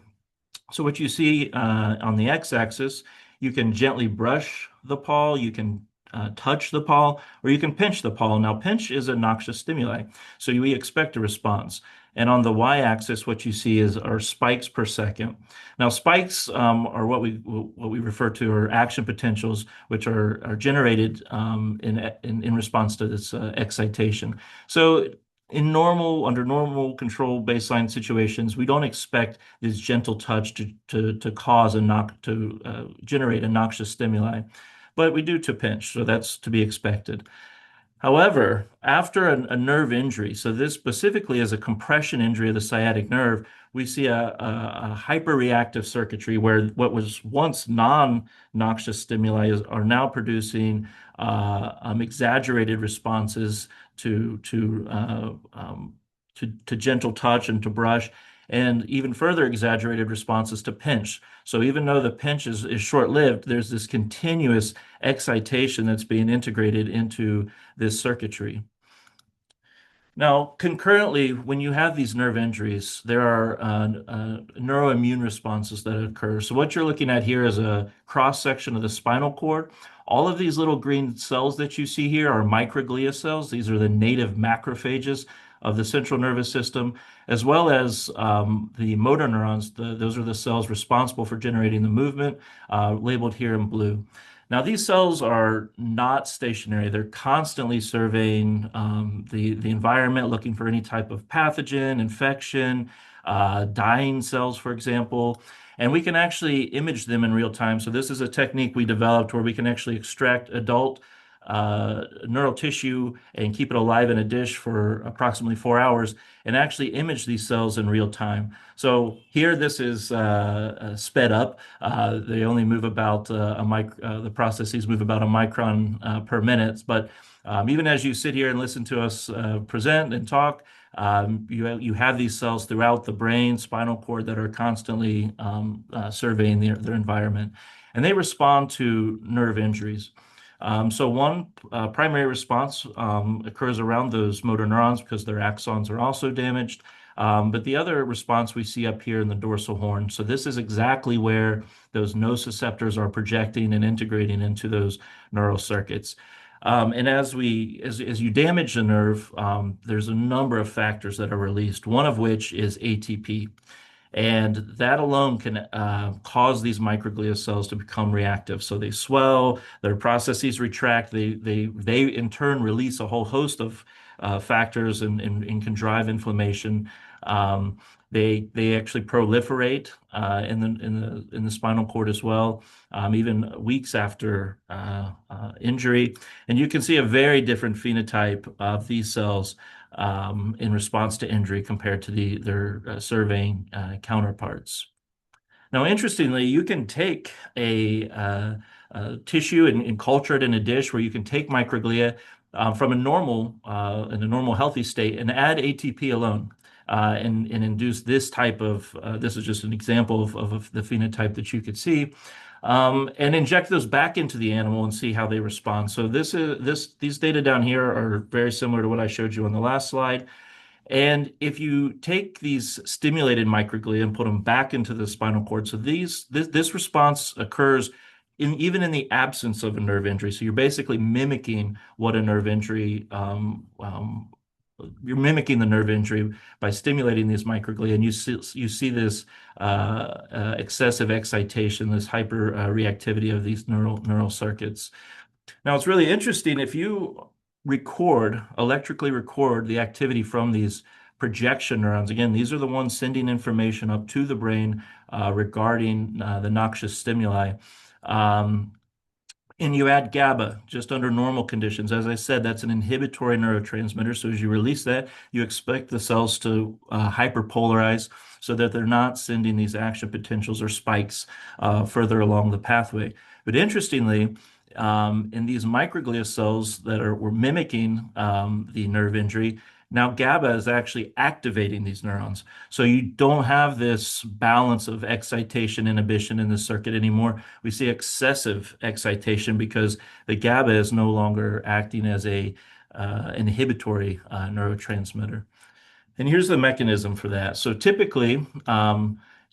Speaker 5: So what you see on the x-axis, you can gently brush the paw, you can touch the paw, or you can pinch the paw. Now, pinch is a noxious stimuli, so we expect a response. And on the y-axis, what you see are spikes per second. Now, spikes are what we refer to are action potentials, which are generated in response to this excitation. So under normal control baseline situations, we don't expect this gentle touch to cause generate a noxious stimuli, but we do to pinch, so that's to be expected. However, after a nerve injury, so this specifically is a compression injury of the sciatic nerve, we see a hyperreactive circuitry where what was once non-noxious stimuli are now producing exaggerated responses to gentle touch and to brush, and even further exaggerated responses to pinch. So even though the pinch is short-lived, there's this continuous excitation that's being integrated into this circuitry. Now, concurrently, when you have these nerve injuries, there are neuroimmune responses that occur. So what you're looking at here is a cross-section of the spinal cord. All of these little green cells that you see here are microglia cells. These are the native macrophages of the central nervous system, as well as the motor neurons. Those are the cells responsible for generating the movement, labeled here in blue. Now, these cells are not stationary. They're constantly surveying the environment, looking for any type of pathogen, infection, dying cells, for example. And we can actually image them in real time. So this is a technique we developed where we can actually extract adult neural tissue and keep it alive in a dish for approximately 4 hours and actually image these cells in real time. So here, this is sped up. They only move about the processes move about a micron per minute. But even as you sit here and listen to us present and talk, you have these cells throughout the brain, spinal cord that are constantly surveying their environment, and they respond to nerve injuries. So one primary response occurs around those motor neurons because their axons are also damaged. But the other response we see up here in the dorsal horn. So this is exactly where those nociceptors are projecting and integrating into those neural circuits. And as you damage the nerve, there's a number of factors that are released, one of which is ATP. And that alone can cause these microglia cells to become reactive. So they swell, their processes retract, they in turn release a whole host of factors and can drive inflammation. They actually proliferate in the spinal cord as well, even weeks after injury. And you can see a very different phenotype of these cells in response to injury compared to their surveying counterparts. Now, interestingly, you can take a tissue and culture it in a dish where you can take microglia from in a normal healthy state and add ATP alone. And induce this type of, this is just an example of the phenotype that you could see, and inject those back into the animal and see how they respond. So these data down here are very similar to what I showed you on the last slide. And if you take these stimulated microglia and put them back into the spinal cord, so this response occurs even in the absence of a nerve injury. So you're basically mimicking what a nerve injury you're mimicking the nerve injury by stimulating these microglia, and you see this excessive excitation, this hyper reactivity of these neural circuits. Now, it's really interesting if you electrically record the activity from these projection neurons. Again, these are the ones sending information up to the brain regarding the noxious stimuli. And you add GABA just under normal conditions. As I said, that's an inhibitory neurotransmitter. So as you release that, you expect the cells to hyperpolarize so that they're not sending these action potentials or spikes further along the pathway. But interestingly, in these microglia cells that were mimicking the nerve injury, now GABA is actually activating these neurons. So you don't have this balance of excitation inhibition in the circuit anymore. We see excessive excitation because the GABA is no longer acting as a inhibitory neurotransmitter. And here's the mechanism for that. So typically,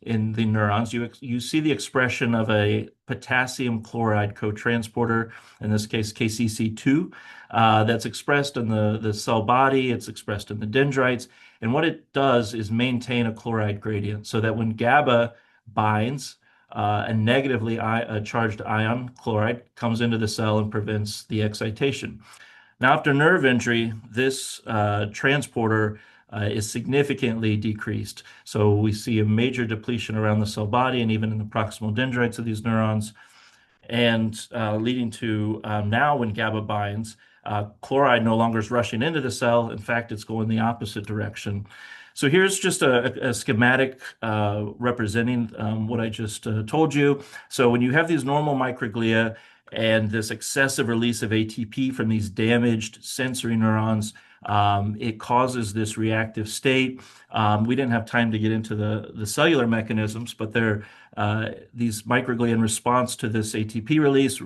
Speaker 5: in the neurons, you see the expression of a potassium chloride cotransporter, in this case KCC2, that's expressed in the cell body, it's expressed in the dendrites, and what it does is maintain a chloride gradient so that when GABA binds, a negatively charged ion, chloride, comes into the cell and prevents the excitation. Now, after nerve injury, this transporter is significantly decreased. So we see a major depletion around the cell body and even in the proximal dendrites of these neurons, and leading to now when GABA binds, chloride no longer is rushing into the cell. In fact, it's going the opposite direction. So here's just a schematic representing what I just told you. So when you have these normal microglia and this excessive release of ATP from these damaged sensory neurons, it causes this reactive state. We didn't have time to get into the cellular mechanisms, but these microglia in response to this ATP release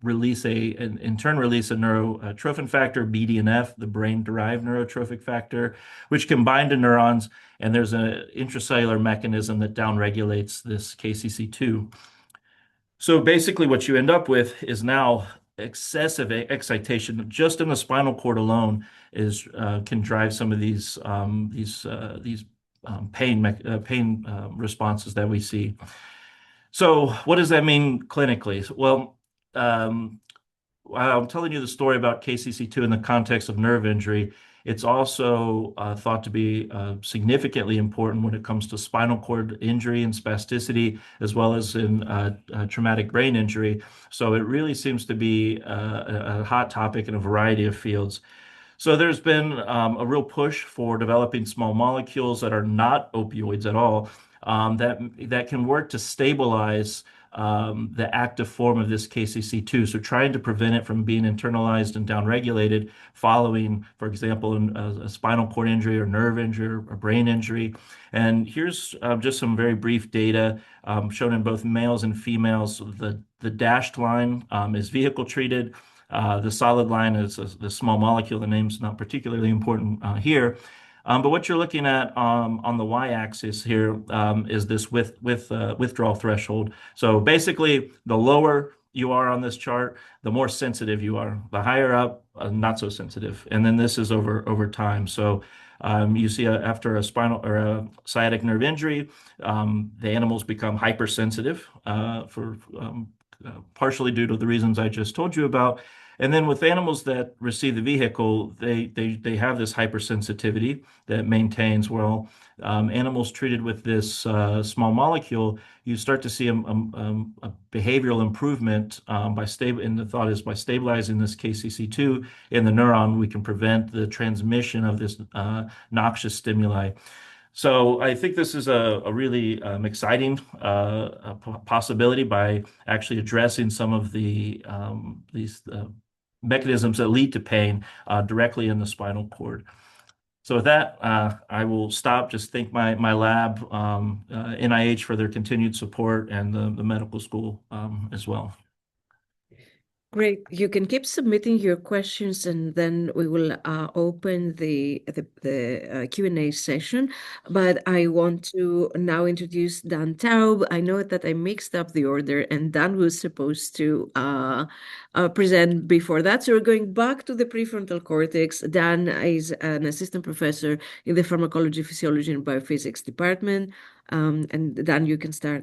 Speaker 5: in turn release a neurotrophin factor, BDNF, the brain-derived neurotrophic factor, which can bind to neurons, and there's an intracellular mechanism that downregulates this KCC2. So basically what you end up with is now excessive excitation just in the spinal cord alone can drive some of these pain responses that we see. So what does that mean clinically? Well, I'm telling you the story about KCC2 in the context of nerve injury, It's also thought to be significantly important when it comes to spinal cord injury and spasticity, as well as in traumatic brain injury. So it really seems to be a hot topic in a variety of fields. So there's been a real push for developing small molecules that are not opioids at all, that can work to stabilize the active form of this KCC2. So trying to prevent it from being internalized and downregulated following, for example, a spinal cord injury or nerve injury or brain injury. And here's just some very brief data shown in both males and females. The dashed line is vehicle treated. The solid line is the small molecule. The name's not particularly important here. But what you're looking at on the y-axis here is this withdrawal threshold. So basically, the lower you are on this chart, the more sensitive you are. The higher up, not so sensitive. And then this is over time. So you see after a spinal or a sciatic nerve injury, the animals become hypersensitive partially due to the reasons I just told you about. And then with animals that receive the vehicle, they have this hypersensitivity that maintains. Well, animals treated with this small molecule, you start to see a behavioral improvement and the thought is by stabilizing this KCC2 in the neuron, we can prevent the transmission of this noxious stimuli. So I think this is a really exciting possibility by actually addressing some of these mechanisms that lead to pain directly in the spinal cord. So with that, I will stop. Just thank my lab, NIH, for their continued support, and the medical school as well.
Speaker 2: Great. You can keep submitting your questions, and then we will open the Q&A session. But I want to now introduce Dan Taub. I know that I mixed up the order, and Dan was supposed to present before that. So we're going back to the prefrontal cortex. Dan is an assistant professor in the Pharmacology, Physiology, and Biophysics department. And Dan, you can start.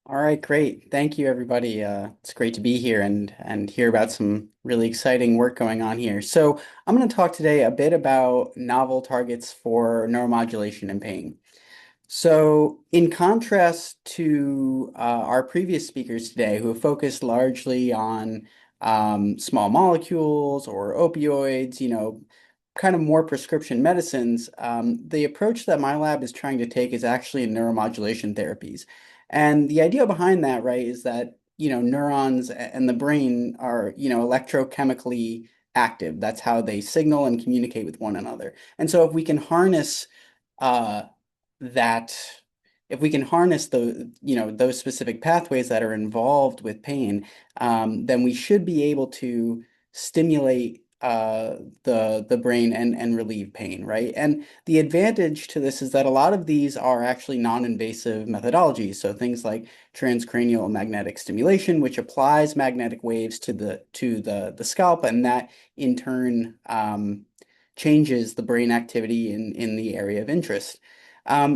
Speaker 6: All right, great. Thank you, everybody. It's great to be here and hear about some really exciting work going on here. So I'm going to talk today a bit about novel targets for neuromodulation and pain. So in contrast to our previous speakers today, who have focused largely on small molecules or opioids, kind of more prescription medicines, the approach that my lab is trying to take is actually in neuromodulation therapies. And the idea behind that, right, is that, neurons and the brain are, electrochemically active. That's how they signal and communicate with one another. And so if we can harness those specific pathways that are involved with pain, then we should be able to stimulate the brain and relieve pain, right? And the advantage to this is that a lot of these are actually non-invasive methodologies. So things like transcranial magnetic stimulation, which applies magnetic waves to the scalp, and that in turn changes the brain activity in the area of interest.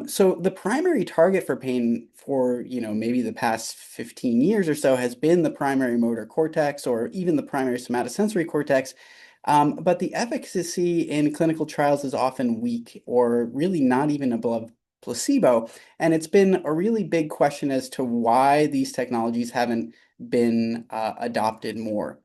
Speaker 6: So the primary target for pain for, maybe the past 15 years or so has been the primary motor cortex or even the primary somatosensory cortex. But the efficacy in clinical trials is often weak or really not even above placebo. And it's been a really big question as to why these technologies haven't been adopted more.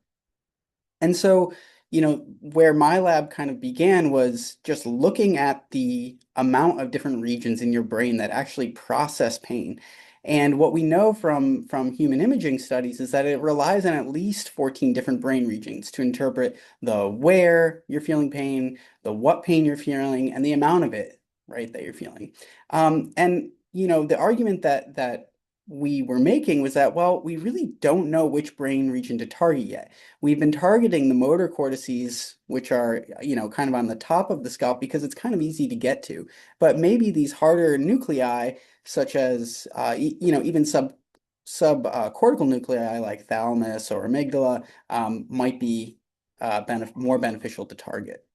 Speaker 6: And so, where my lab kind of began was just looking at the amount of different regions in your brain that actually process pain. And what we know from human imaging studies is that it relies on at least 14 different brain regions to interpret the where you're feeling pain, the what pain you're feeling, and the amount of it, right, that you're feeling. And the argument that we were making was that, well, we really don't know which brain region to target yet. We've been targeting the motor cortices, which are, kind of on the top of the scalp because it's kind of easy to get to. But maybe these harder nuclei, such as, even subcortical nuclei like thalamus or amygdala, might be more beneficial to target.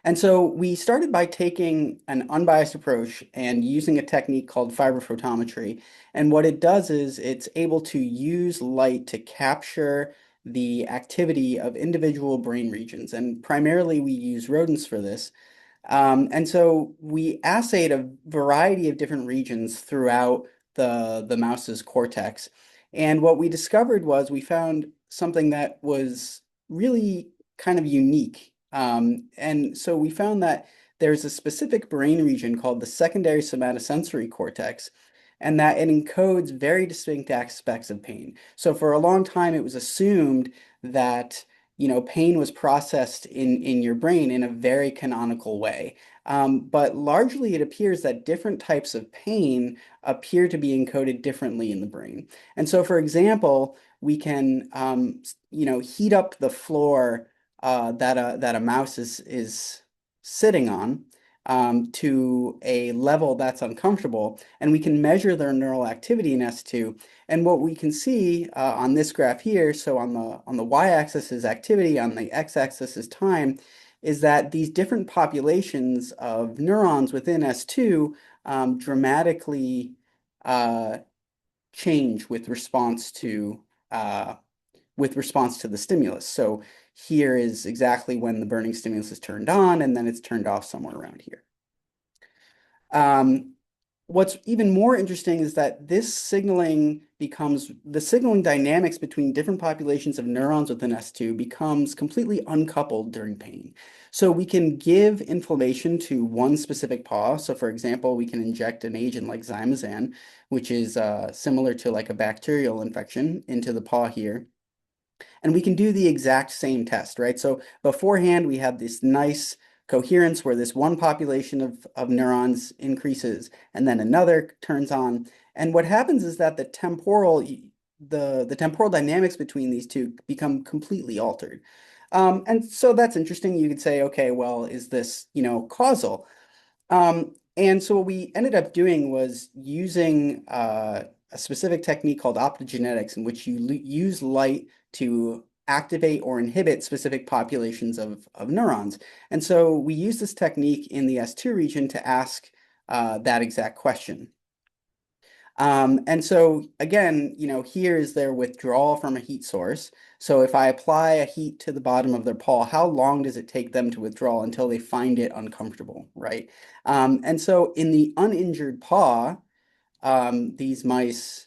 Speaker 6: And so we started by taking an unbiased approach and using a technique called fibrophotometry. And what it does is it's able to use light to capture the activity of individual brain regions. And primarily we use rodents for this. And so we assayed a variety of different regions throughout the mouse's cortex. And what we discovered was we found something that was really kind of unique. And so we found that there's a specific brain region called the secondary somatosensory cortex, and that it encodes very distinct aspects of pain. So for a long time, it was assumed that pain was processed in your brain in a very canonical way. But largely it appears that different types of pain appear to be encoded differently in the brain. And so, for example, we can, heat up the floor that a mouse is sitting on to a level that's uncomfortable, and we can measure their neural activity in S2. And what we can see on this graph here, so on the y-axis is activity, on the x-axis is time, is that these different populations of neurons within S2 dramatically change with response to the stimulus. So here is exactly when the burning stimulus is turned on, and then it's turned off somewhere around here. What's even more interesting is that the signaling dynamics between different populations of neurons within S2 becomes completely uncoupled during pain. So we can give inflammation to one specific paw. So for example, we can inject an agent like Zymazan, which is similar to like a bacterial infection, into the paw here. And we can do the exact same test, right? So beforehand, we had this nice coherence where this one population of neurons increases and then another turns on. And what happens is that the temporal dynamics between these two become completely altered. And so that's interesting. You could say, okay, well, is this, causal? And so what we ended up doing was using a specific technique called optogenetics, in which you use light to activate or inhibit specific populations of neurons. And so we use this technique in the S2 region to ask that exact question. And so again, here is their withdrawal from a heat source. So if I apply a heat to the bottom of their paw, how long does it take them to withdraw until they find it uncomfortable, right? And so in the uninjured paw, these mice,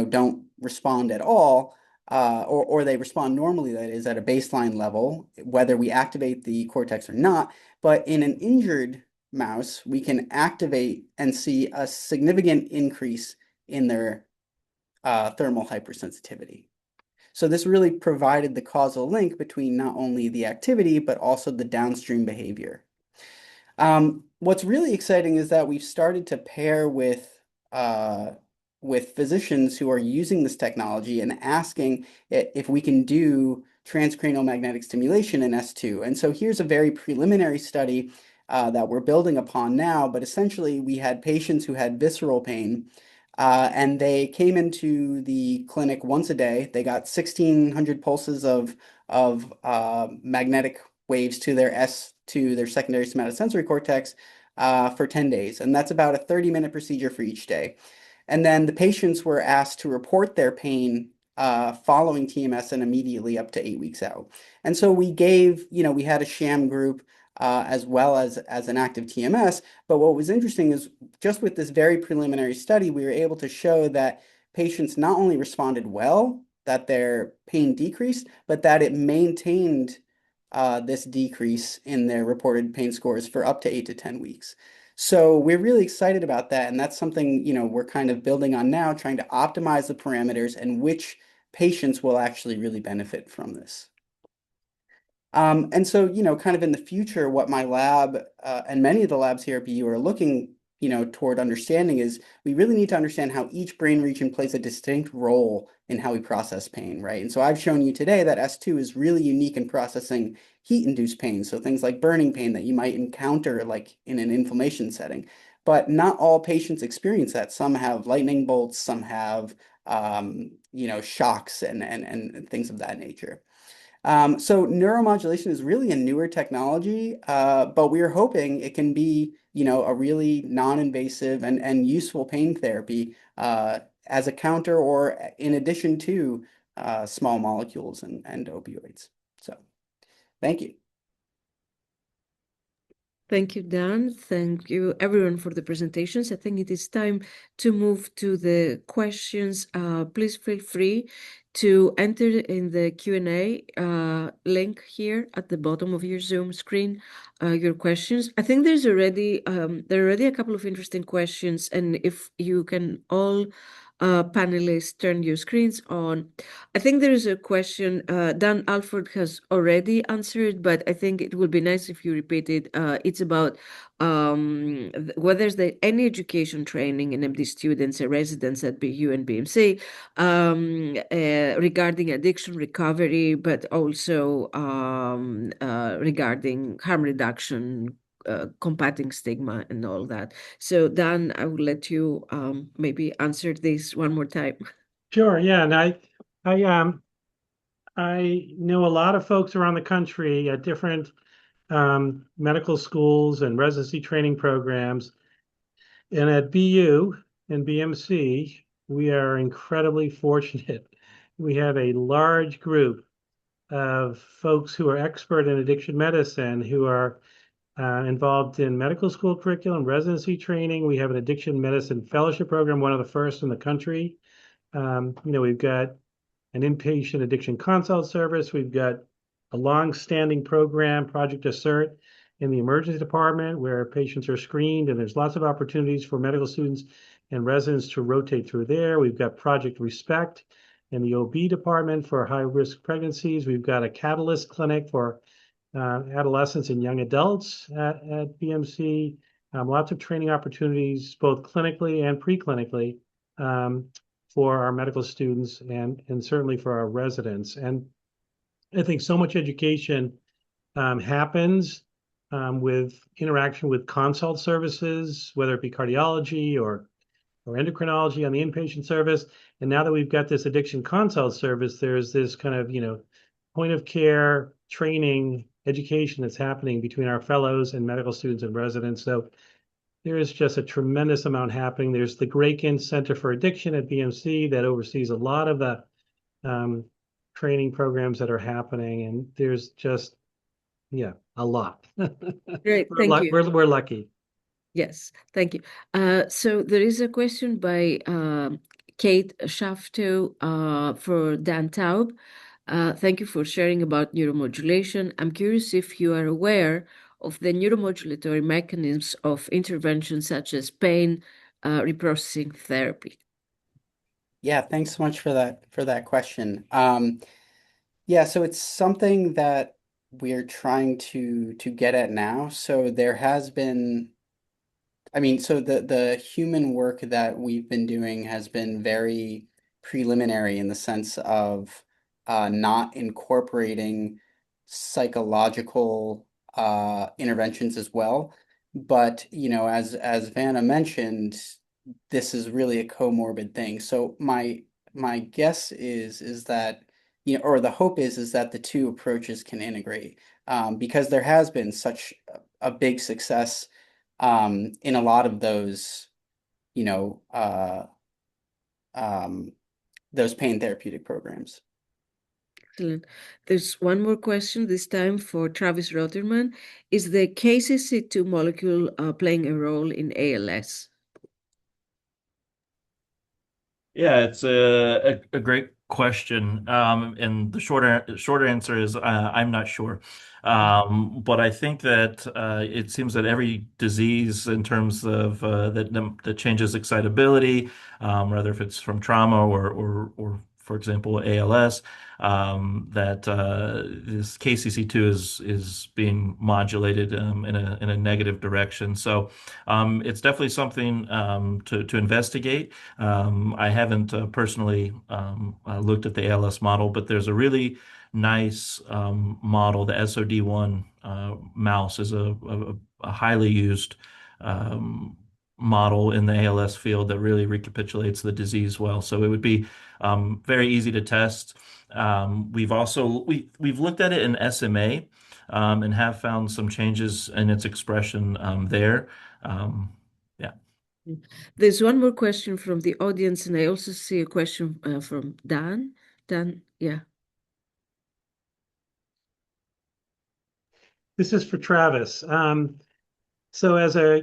Speaker 6: don't respond at all, or they respond normally, that is, at a baseline level, whether we activate the cortex or not. But in an injured mouse, we can activate and see a significant increase in their thermal hypersensitivity. So this really provided the causal link between not only the activity, but also the downstream behavior. What's really exciting is that we've started to pair with physicians who are using this technology and asking if we can do transcranial magnetic stimulation in S2. And so here's a very preliminary study that we're building upon now, but essentially we had patients who had visceral pain, and they came into the clinic once a day. They got 1,600 pulses of magnetic waves to their secondary somatosensory cortex for 10 days. And that's about a 30-minute procedure for each day. And then the patients were asked to report their pain following TMS and immediately up to 8 weeks out. And so we had a sham group as well as an active TMS. But what was interesting is just with this very preliminary study, we were able to show that patients not only responded well, that their pain decreased, but that it maintained this decrease in their reported pain scores for up to 8 to 10 weeks. So we're really excited about that. And that's something, we're kind of building on now, trying to optimize the parameters and which patients will actually really benefit from this. And so, kind of in the future, what my lab and many of the labs here at BU are looking, toward understanding is we really need to understand how each brain region plays a distinct role in how we process pain, right? And so I've shown you today that S2 is really unique in processing heat-induced pain. So things like burning pain that you might encounter like in an inflammation setting. But not all patients experience that. Some have lightning bolts, some have, shocks and things of that nature. So neuromodulation is really a newer technology, but we're hoping it can be, a really non-invasive and useful pain therapy as a counter or in addition to small molecules and opioids. So thank you.
Speaker 2: Thank you, Dan. Thank you, everyone, for the presentations. I think it is time to move to the questions. Please feel free to enter in the Q&A link here at the bottom of your Zoom screen your questions. I think there are already a couple of interesting questions, and if you can all panelists turn your screens on. I think there is a question Dan Alford has already answered, but I think it would be nice if you repeat it. It's about whether there's any education training in MD students and residents at BU and BMC regarding addiction recovery, but also regarding harm reduction, combating stigma and all that. So Dan, I will let you maybe answer this one more time.
Speaker 4: Sure. Yeah. And I know a lot of folks around the country at different medical schools and residency training programs. And at BU and BMC, we are incredibly fortunate. We have a large group of folks who are expert in addiction medicine who are involved in medical school curriculum, residency training. We have an addiction medicine fellowship program, one of the first in the country. We've got an inpatient addiction consult service. We've got a long-standing program, Project Assert, in the emergency department where patients are screened, and there's lots of opportunities for medical students and residents to rotate through there. We've got Project Respect in the OB department for high-risk pregnancies. We've got a Catalyst clinic for adolescents and young adults at BMC. Lots of training opportunities, both clinically and pre-clinically, for our medical students and certainly for our residents. And I think so much education happens with interaction with consult services, whether it be cardiology or endocrinology on the inpatient service. And now that we've got this addiction consult service, there's this kind of, point of care training education that's happening between our fellows and medical students and residents. So there is just a tremendous amount happening. There's the Grakin Center for Addiction at BMC that oversees a lot of the training programs that are happening. And there's just, a lot.
Speaker 2: Great, thank you.
Speaker 4: We're lucky.
Speaker 2: Yes, thank you. So there is a question by Kate Shafto for Dan Taub. Thank you for sharing about neuromodulation. I'm curious if you are aware of the neuromodulatory mechanisms of intervention such as pain reprocessing therapy.
Speaker 6: Yeah, thanks so much for that question. So it's something that we're trying to get at now. So there has been, so the human work that we've been doing has been very preliminary in the sense of not incorporating psychological interventions as well. But, as Vanna mentioned, this is really a comorbid thing. So my guess is that, or the hope is that the two approaches can integrate, because there has been such a big success in a lot of those, those pain therapeutic programs.
Speaker 2: Excellent. There's one more question, this time for Travis Rotterman. Is the KCC2 molecule playing a role in ALS?
Speaker 5: Yeah, it's a great question. And the shorter answer is I'm not sure. But I think that it seems that every disease in terms of that changes excitability, whether if it's from trauma or for example, ALS, that this KCC2 is being modulated in a negative direction. So it's definitely something to investigate. I haven't personally looked at the ALS model, but there's a really nice model. The SOD1 mouse is a highly used model in the ALS field that really recapitulates the disease well. So it would be very easy to test. We've looked at it in SMA and have found some changes in its expression there.
Speaker 2: There's one more question from the audience, and I also see a question from Dan. Dan, yeah.
Speaker 4: This is for Travis. So as a,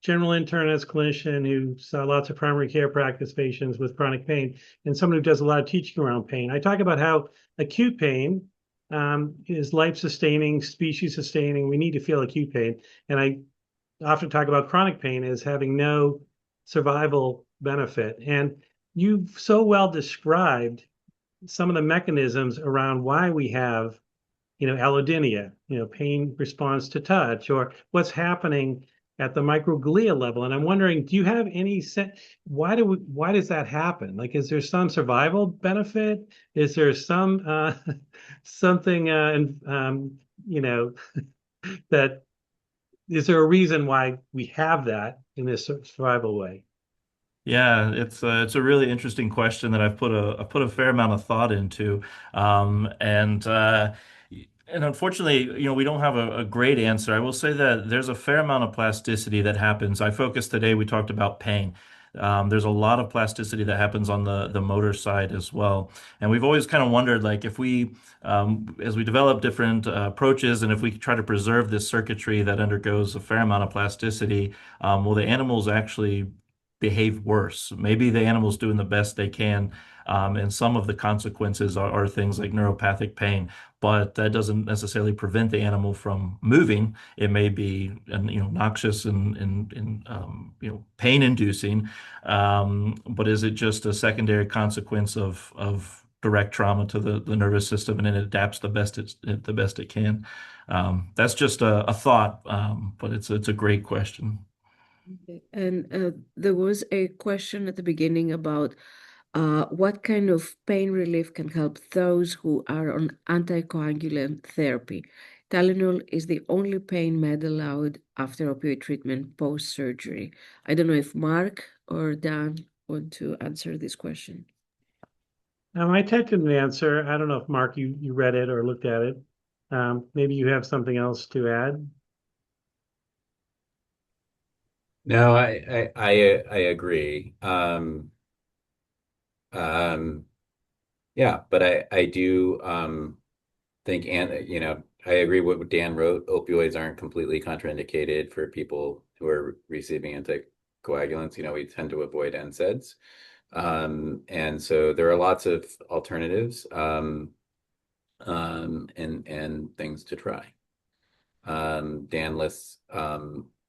Speaker 4: general internist clinician who saw lots of primary care practice patients with chronic pain and someone who does a lot of teaching around pain, I talk about how acute pain is life-sustaining, species-sustaining. We need to feel acute pain. And I often talk about chronic pain as having no survival benefit. And you've so well described some of the mechanisms around why we have allodynia, pain response to touch, or what's happening at the microglia level. And I'm wondering, do you have any sense, why does that happen? Like, is there some survival benefit? Is there some something that is there a reason why we have that in this survival way?
Speaker 5: Yeah, it's a really interesting question that I've put a fair amount of thought into, and unfortunately, we don't have a great answer. I will say that there's a fair amount of plasticity that happens. I focused today. We talked about pain. There's a lot of plasticity that happens on the motor side as well, and we've always kind of wondered, like, if we as we develop different approaches, and if we try to preserve this circuitry that undergoes a fair amount of plasticity, will the animals actually behave worse? Maybe the animal's doing the best they can, and some of the consequences are things like neuropathic pain, but that doesn't necessarily prevent the animal from moving. It may be, noxious and pain-inducing, but is it just a secondary consequence of direct trauma to the nervous system, and then it adapts the best it can? That's just a thought, but it's a great question.
Speaker 2: Okay. And there was a question at the beginning about what kind of pain relief can help those who are on anticoagulant therapy. Tylenol is the only pain med allowed after opioid treatment post-surgery. I don't know if Mark or Dan want to answer this question.
Speaker 4: I attempted an answer. I don't know if Mark, you read it or looked at it. Maybe you have something else to add.
Speaker 3: No, I agree. Yeah, but I do think, and I agree with what Dan wrote. Opioids aren't completely contraindicated for people who are receiving anticoagulants. We tend to avoid NSAIDs, and so there are lots of alternatives and things to try. Dan lists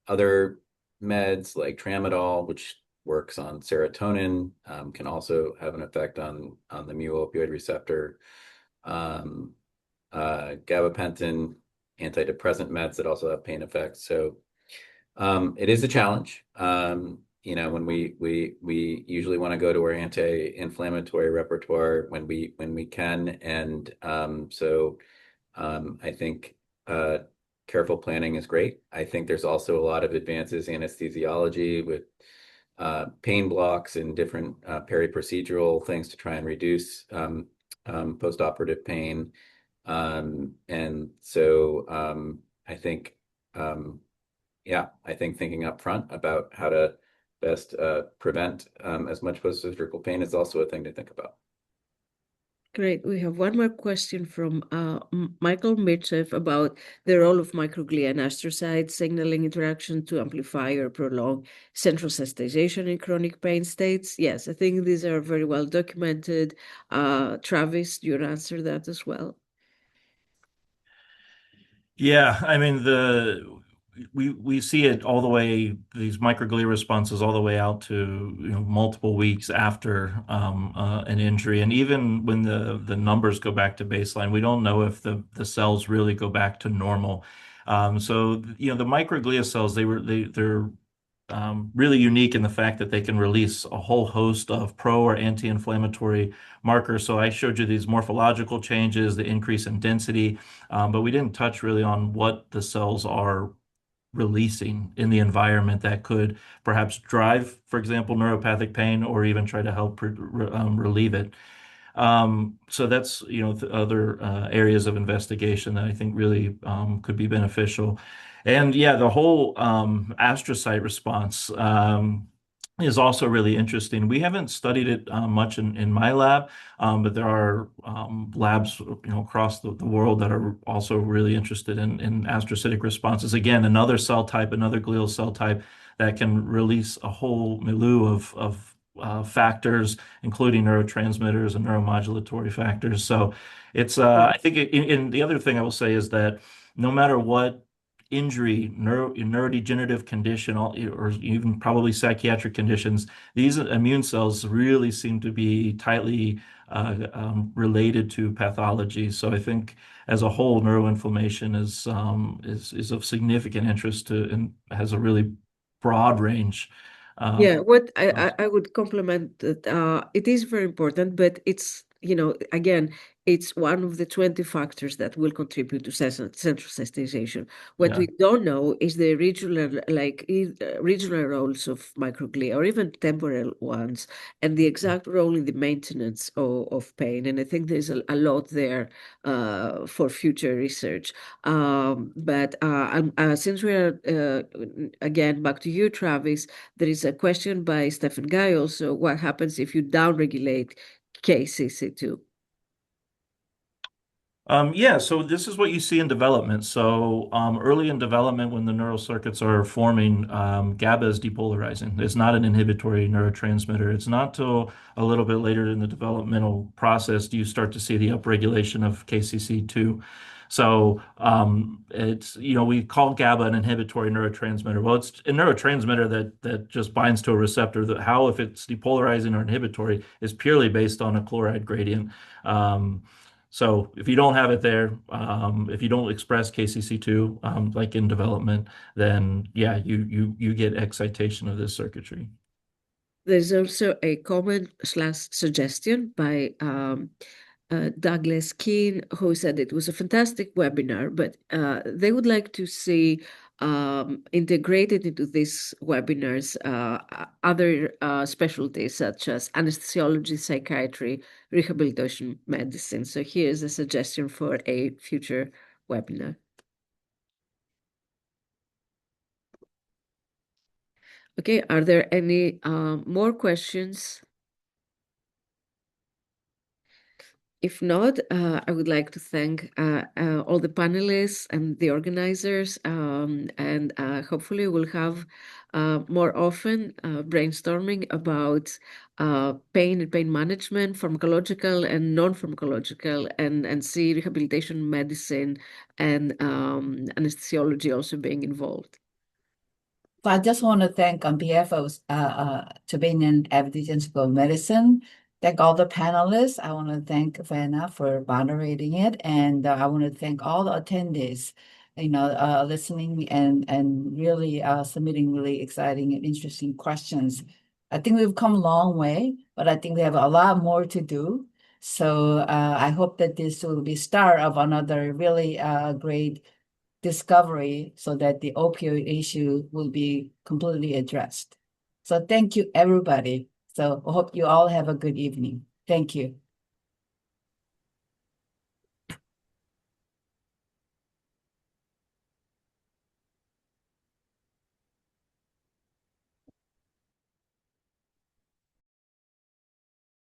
Speaker 3: other meds like tramadol, which works on serotonin, can also have an effect on the mu-opioid receptor. Gabapentin, antidepressant meds that also have pain effects. So it is a challenge. When we usually want to go to our anti-inflammatory repertoire when we can, and so I think careful planning is great. I think there's also a lot of advances in anesthesiology with pain blocks and different peri-procedural things to try and reduce post-operative pain. And so I think, I think thinking up front about how to best prevent as much post-surgical pain is also a thing to think about.
Speaker 2: Great. We have one more question from Michael Mitchev about the role of microglia and astrocyte signaling interaction to amplify or prolong central sensitization in chronic pain states. Yes, I think these are very well documented. Travis, you answer that as well.
Speaker 5: Yeah, I mean, we see it all the way, these microglia responses all the way out to multiple weeks after an injury, and even when the numbers go back to baseline, we don't know if the cells really go back to normal. So the microglia cells, they're really unique in the fact that they can release a whole host of pro or anti-inflammatory markers. So I showed you these morphological changes, the increase in density, but we didn't touch really on what the cells are releasing in the environment that could perhaps drive, for example, neuropathic pain, or even try to help relieve it. So that's other areas of investigation that I think really could be beneficial. And yeah, the whole astrocyte response, is also really interesting. We haven't studied it much in my lab, but there are labs, across the world that are also really interested in astrocytic responses. Again, another cell type, another glial cell type that can release a whole milieu of factors, including neurotransmitters and neuromodulatory factors. So it's, I think, and the other thing I will say is that no matter what injury, neurodegenerative condition, or even probably psychiatric conditions, these immune cells really seem to be tightly related to pathology. So I think, as a whole, neuroinflammation is of significant interest to, and has a really broad range.
Speaker 2: Yeah, what I would compliment that it is very important, but it's, again, it's one of the 20 factors that will contribute to central sensitization. What
Speaker 5: Yeah.
Speaker 2: we don't know is the regional roles of microglia, or even temporal ones, and the exact role in the maintenance of pain. And I think there's a lot there for future research. But since we're again back to you, Travis, there is a question by Stephen Guy also: what happens if you downregulate KCC2?
Speaker 5: Yeah, so this is what you see in development. So early in development, when the neural circuits are forming, GABA is depolarizing. It's not an inhibitory neurotransmitter. It's not till a little bit later in the developmental process do you start to see the upregulation of KCC2. So it's, we call GABA an inhibitory neurotransmitter. Well, it's a neurotransmitter that just binds to a receptor. That how, if it's depolarizing or inhibitory, is purely based on a chloride gradient. So if you don't have it there, if you don't express KCC2 like in development, then yeah, you get excitation of this circuitry.
Speaker 2: There's also a comment/suggestion by Douglas Keane, who said it was a fantastic webinar, but they would like to see integrated into these webinars other specialties such as anesthesiology, psychiatry, rehabilitation medicine. So here's a suggestion for a future webinar. Okay, are there any more questions? If not, I would like to thank all the panelists and the organizers, and hopefully we'll have more often brainstorming about pain and pain management, pharmacological and non-pharmacological, and see rehabilitation medicine and anesthesiology also being involved.
Speaker 1: So I just want to thank, on behalf of Chobanian Avedisian School of Medicine, thank all the panelists. I want to thank Vanna for moderating it, and I want to thank all the attendees, listening and really submitting really exciting and interesting questions. I think we've come a long way, but I think we have a lot more to do. So I hope that this will be start of another really great discovery so that the opioid issue will be completely addressed. So thank you, everybody. So I hope you all have a good evening. Thank you.